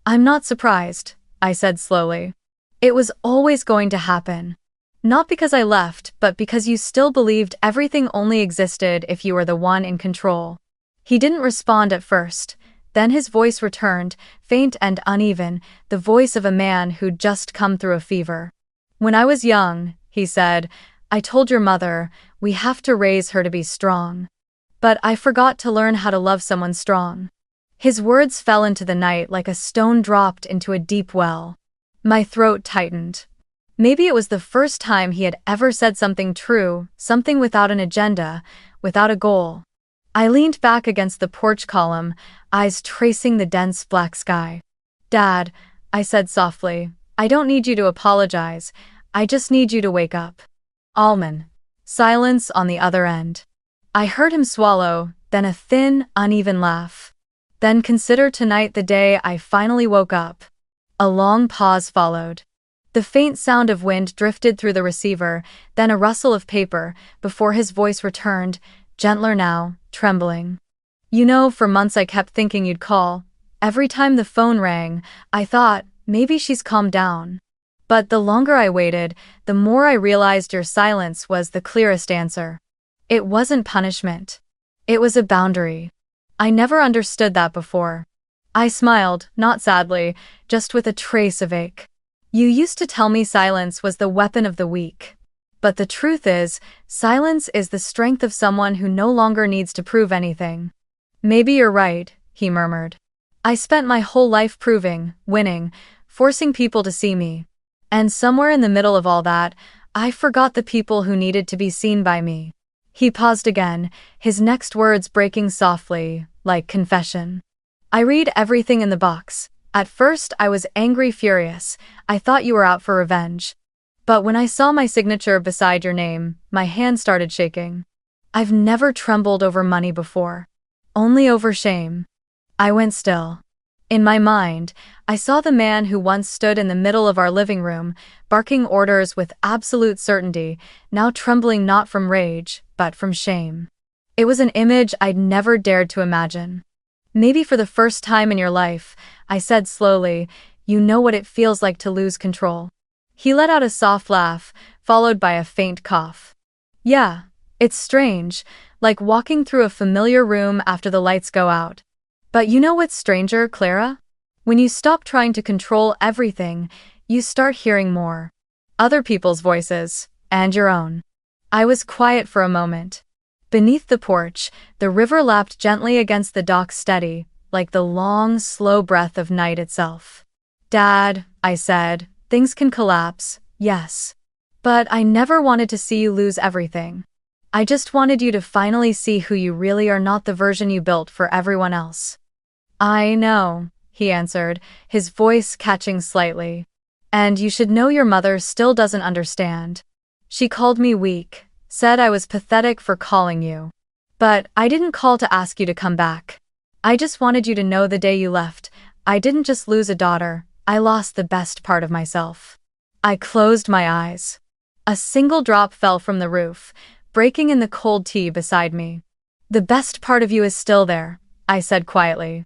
I'm not surprised, I said slowly. It was always going to happen. Not because I left, but because you still believed everything only existed if you were the one in control. He didn't respond at first. Then his voice returned, faint and uneven, the voice of a man who'd just come through a fever. When I was young, he said, I told your mother, we have to raise her to be strong. But I forgot to learn how to love someone strong. His words fell into the night like a stone dropped into a deep well. My throat tightened. Maybe it was the first time he had ever said something true, something without an agenda, without a goal. I leaned back against the porch column, eyes tracing the dense black sky. Dad, I said softly, I don't need you to apologize, I just need you to wake up. Alman. Silence on the other end. I heard him swallow, then a thin, uneven laugh. Then consider tonight the day I finally woke up. A long pause followed. The faint sound of wind drifted through the receiver, then a rustle of paper, before his voice returned, gentler now, trembling. You know, for months I kept thinking you'd call. Every time the phone rang, I thought, maybe she's calmed down. But the longer I waited, the more I realized your silence was the clearest answer. It wasn't punishment. It was a boundary. I never understood that before. I smiled, not sadly, just with a trace of ache. You used to tell me silence was the weapon of the weak. But the truth is, silence is the strength of someone who no longer needs to prove anything. Maybe you're right, he murmured. I spent my whole life proving, winning, forcing people to see me. And somewhere in the middle of all that, I forgot the people who needed to be seen by me. He paused again, his next words breaking softly, like confession. I read everything in the box. At first I was angry, furious. I thought you were out for revenge. But when I saw my signature beside your name, my hand started shaking. I've never trembled over money before. Only over shame. I went still. In my mind, I saw the man who once stood in the middle of our living room, barking orders with absolute certainty, now trembling not from rage, but from shame. It was an image I'd never dared to imagine. Maybe for the first time in your life, I said slowly, you know what it feels like to lose control. He let out a soft laugh, followed by a faint cough. Yeah, it's strange, like walking through a familiar room after the lights go out. But you know what's stranger, Clara? When you stop trying to control everything, you start hearing more. Other people's voices, and your own. I was quiet for a moment. Beneath the porch, the river lapped gently against the dock, steady, like the long, slow breath of night itself. Dad, I said, things can collapse, yes. But I never wanted to see you lose everything. I just wanted you to finally see who you really are, not the version you built for everyone else. I know, he answered, his voice catching slightly. And you should know your mother still doesn't understand. She called me weak, said I was pathetic for calling you. But I didn't call to ask you to come back. I just wanted you to know the day you left, I didn't just lose a daughter, I lost the best part of myself. I closed my eyes. A single drop fell from the roof, breaking in the cold tea beside me. The best part of you is still there, I said quietly.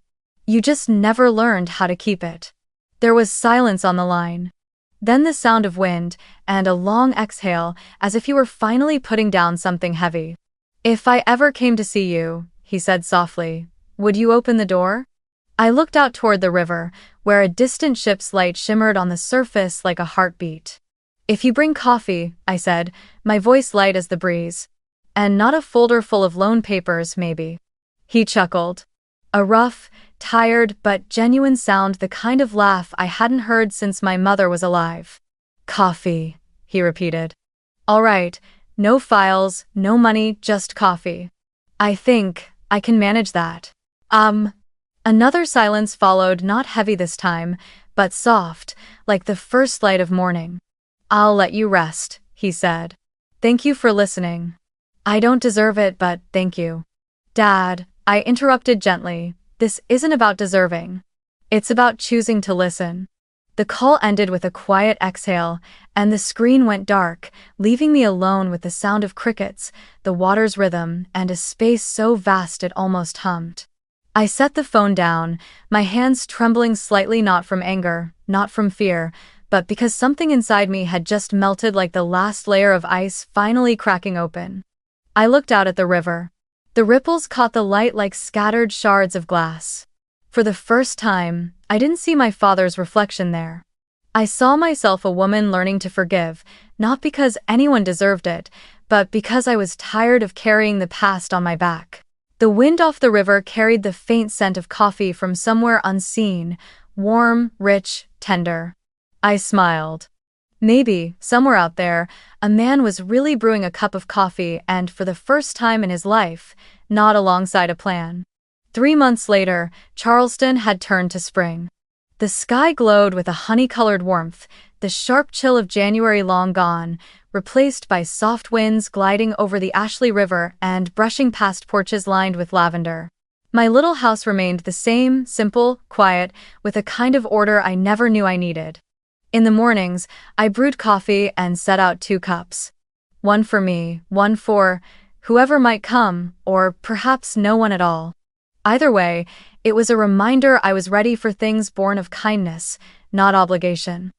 You just never learned how to keep it. There was silence on the line. Then the sound of wind, and a long exhale, as if you were finally putting down something heavy. If I ever came to see you, he said softly, would you open the door? I looked out toward the river, where a distant ship's light shimmered on the surface like a heartbeat. If you bring coffee, I said, my voice light as the breeze. And not a folder full of loan papers, maybe. He chuckled. A rough, tired but genuine sound, the kind of laugh I hadn't heard since my mother was alive. Coffee, he repeated. All right, no files, no money, just coffee. I think I can manage that. Another silence followed, not heavy this time, but soft, like the first light of morning. I'll let you rest, he said. Thank you for listening. I don't deserve it, but thank you. Dad, I interrupted gently, this isn't about deserving. It's about choosing to listen. The call ended with a quiet exhale, and the screen went dark, leaving me alone with the sound of crickets, the water's rhythm, and a space so vast it almost hummed. I set the phone down, my hands trembling slightly, not from anger, not from fear, but because something inside me had just melted, like the last layer of ice finally cracking open. I looked out at the river. The ripples caught the light like scattered shards of glass. For the first time, I didn't see my father's reflection there. I saw myself, a woman learning to forgive, not because anyone deserved it, but because I was tired of carrying the past on my back. The wind off the river carried the faint scent of coffee from somewhere unseen, warm, rich, tender. I smiled. Maybe, somewhere out there, a man was really brewing a cup of coffee, and for the first time in his life, not alongside a plan. 3 months later, Charleston had turned to spring. The sky glowed with a honey-colored warmth, the sharp chill of January long gone, replaced by soft winds gliding over the Ashley River and brushing past porches lined with lavender. My little house remained the same, simple, quiet, with a kind of order I never knew I needed. In the mornings, I brewed coffee and set out 2 cups. One for me, one for whoever might come, or perhaps no one at all. Either way, it was a reminder I was ready for things born of kindness, not obligation.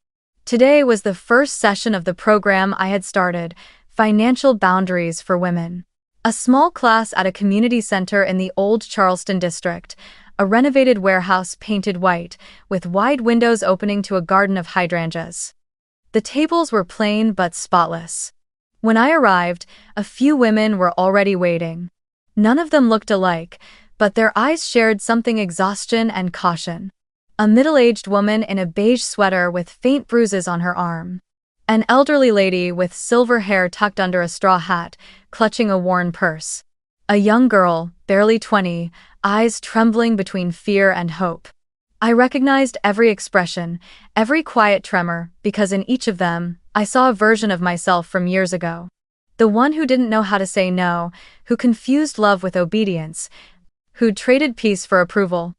Today was the first session of the program I had started, Financial Boundaries for Women. A small class at a community center in the old Charleston district, a renovated warehouse painted white, with wide windows opening to a garden of hydrangeas. The tables were plain but spotless. When I arrived, a few women were already waiting. None of them looked alike, but their eyes shared something: exhaustion and caution. A middle-aged woman in a beige sweater with faint bruises on her arm. An elderly lady with silver hair tucked under a straw hat, clutching a worn purse. A young girl, barely 20, eyes trembling between fear and hope. I recognized every expression, every quiet tremor, because in each of them, I saw a version of myself from years ago. The one who didn't know how to say no, who confused love with obedience, who'd traded peace for approval.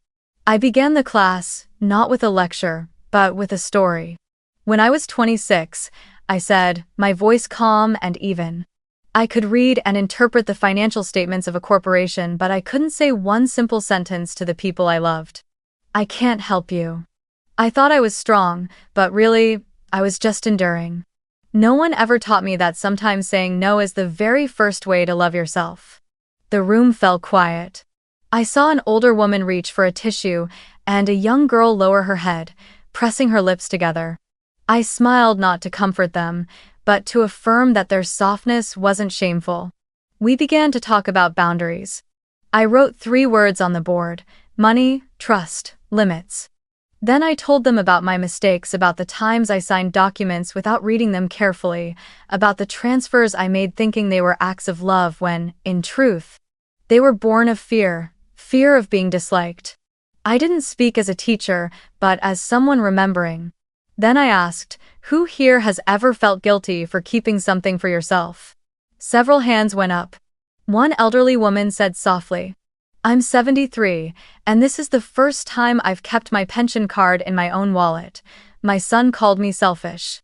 I began the class, not with a lecture, but with a story. When I was 26, I said, my voice calm and even. I could read and interpret the financial statements of a corporation, but I couldn't say one simple sentence to the people I loved. I can't help you. I thought I was strong, but really, I was just enduring. No one ever taught me that sometimes saying no is the very first way to love yourself. The room fell quiet. I saw an older woman reach for a tissue and a young girl lower her head, pressing her lips together. I smiled not to comfort them, but to affirm that their softness wasn't shameful. We began to talk about boundaries. I wrote 3 words on the board: money, trust, limits. Then I told them about my mistakes, about the times I signed documents without reading them carefully, about the transfers I made thinking they were acts of love when, in truth, they were born of fear of being disliked. I didn't speak as a teacher, but as someone remembering. Then I asked, who here has ever felt guilty for keeping something for yourself? Several hands went up. One elderly woman said softly, I'm 73, and this is the first time I've kept my pension card in my own wallet. My son called me selfish.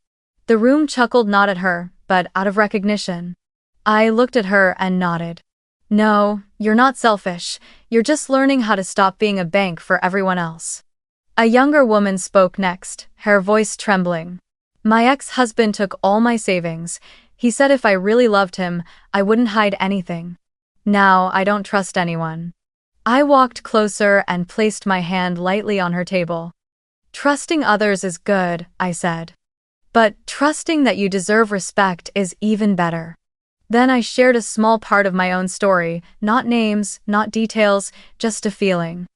The room chuckled, not at her, but out of recognition. I looked at her and nodded. No, you're not selfish. You're just learning how to stop being a bank for everyone else. A younger woman spoke next, her voice trembling. My ex-husband took all my savings. He said if I really loved him, I wouldn't hide anything. Now I don't trust anyone. I walked closer and placed my hand lightly on her table. Trusting others is good, I said. But trusting that you deserve respect is even better. Then I shared a small part of my own story, not names, not details, just a feeling.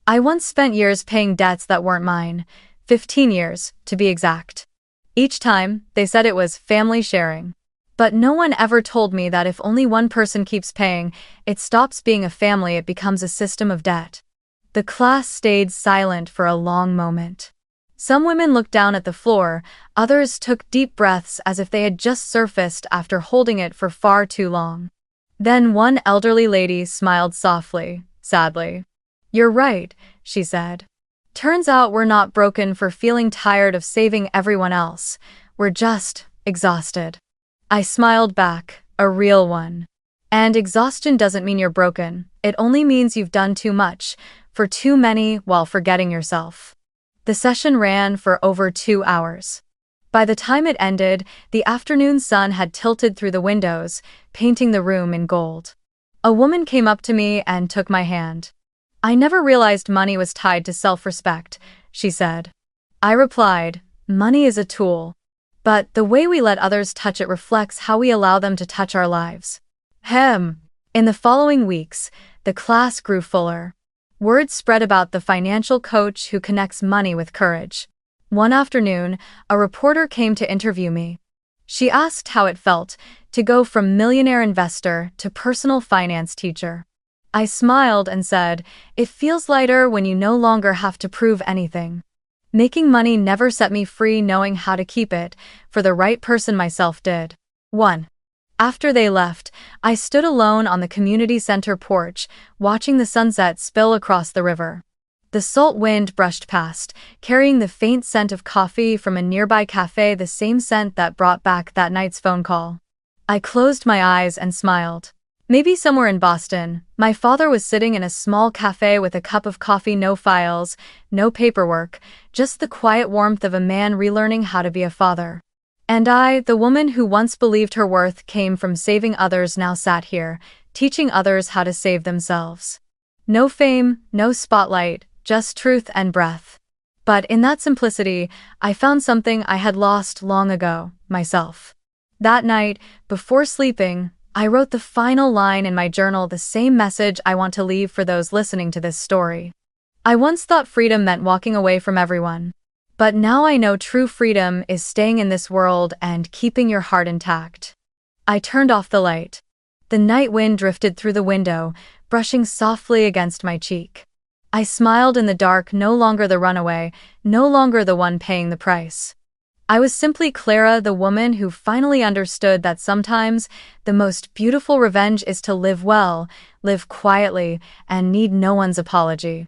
I once spent years paying debts that weren't mine, 15 years, to be exact. Each time, they said it was family sharing. But no one ever told me that if only one person keeps paying, it stops being a family, it becomes a system of debt. The class stayed silent for a long moment. Some women looked down at the floor, others took deep breaths as if they had just surfaced after holding it for far too long. Then one elderly lady smiled softly, sadly. You're right, she said. Turns out we're not broken for feeling tired of saving everyone else. We're just exhausted. I smiled back, a real one. And exhaustion doesn't mean you're broken, it only means you've done too much, for too many, while forgetting yourself. The session ran for over 2 hours. By the time it ended, the afternoon sun had tilted through the windows, painting the room in gold. A woman came up to me and took my hand. I never realized money was tied to self-respect, she said. I replied, money is a tool. But the way we let others touch it reflects how we allow them to touch our lives. In the following weeks, the class grew fuller. Word spread about the financial coach who connects money with courage. One afternoon, a reporter came to interview me. She asked how it felt to go from millionaire investor to personal finance teacher. I smiled and said, it feels lighter when you no longer have to prove anything. Making money never set me free, knowing how to keep it, for the right person myself did. 1. After they left, I stood alone on the community center porch, watching the sunset spill across the river. The salt wind brushed past, carrying the faint scent of coffee from a nearby cafe, the same scent that brought back that night's phone call. I closed my eyes and smiled. Maybe somewhere in Boston, my father was sitting in a small cafe with a cup of coffee, no files, no paperwork, just the quiet warmth of a man relearning how to be a father. And I, the woman who once believed her worth came from saving others, now sat here, teaching others how to save themselves. No fame, no spotlight, just truth and breath. But in that simplicity, I found something I had lost long ago, myself. That night, before sleeping, I wrote the final line in my journal, the same message I want to leave for those listening to this story. I once thought freedom meant walking away from everyone. But now I know true freedom is staying in this world and keeping your heart intact. I turned off the light. The night wind drifted through the window, brushing softly against my cheek. I smiled in the dark, no longer the runaway, no longer the one paying the price. I was simply Clara, the woman who finally understood that sometimes the most beautiful revenge is to live well, live quietly, and need no one's apology.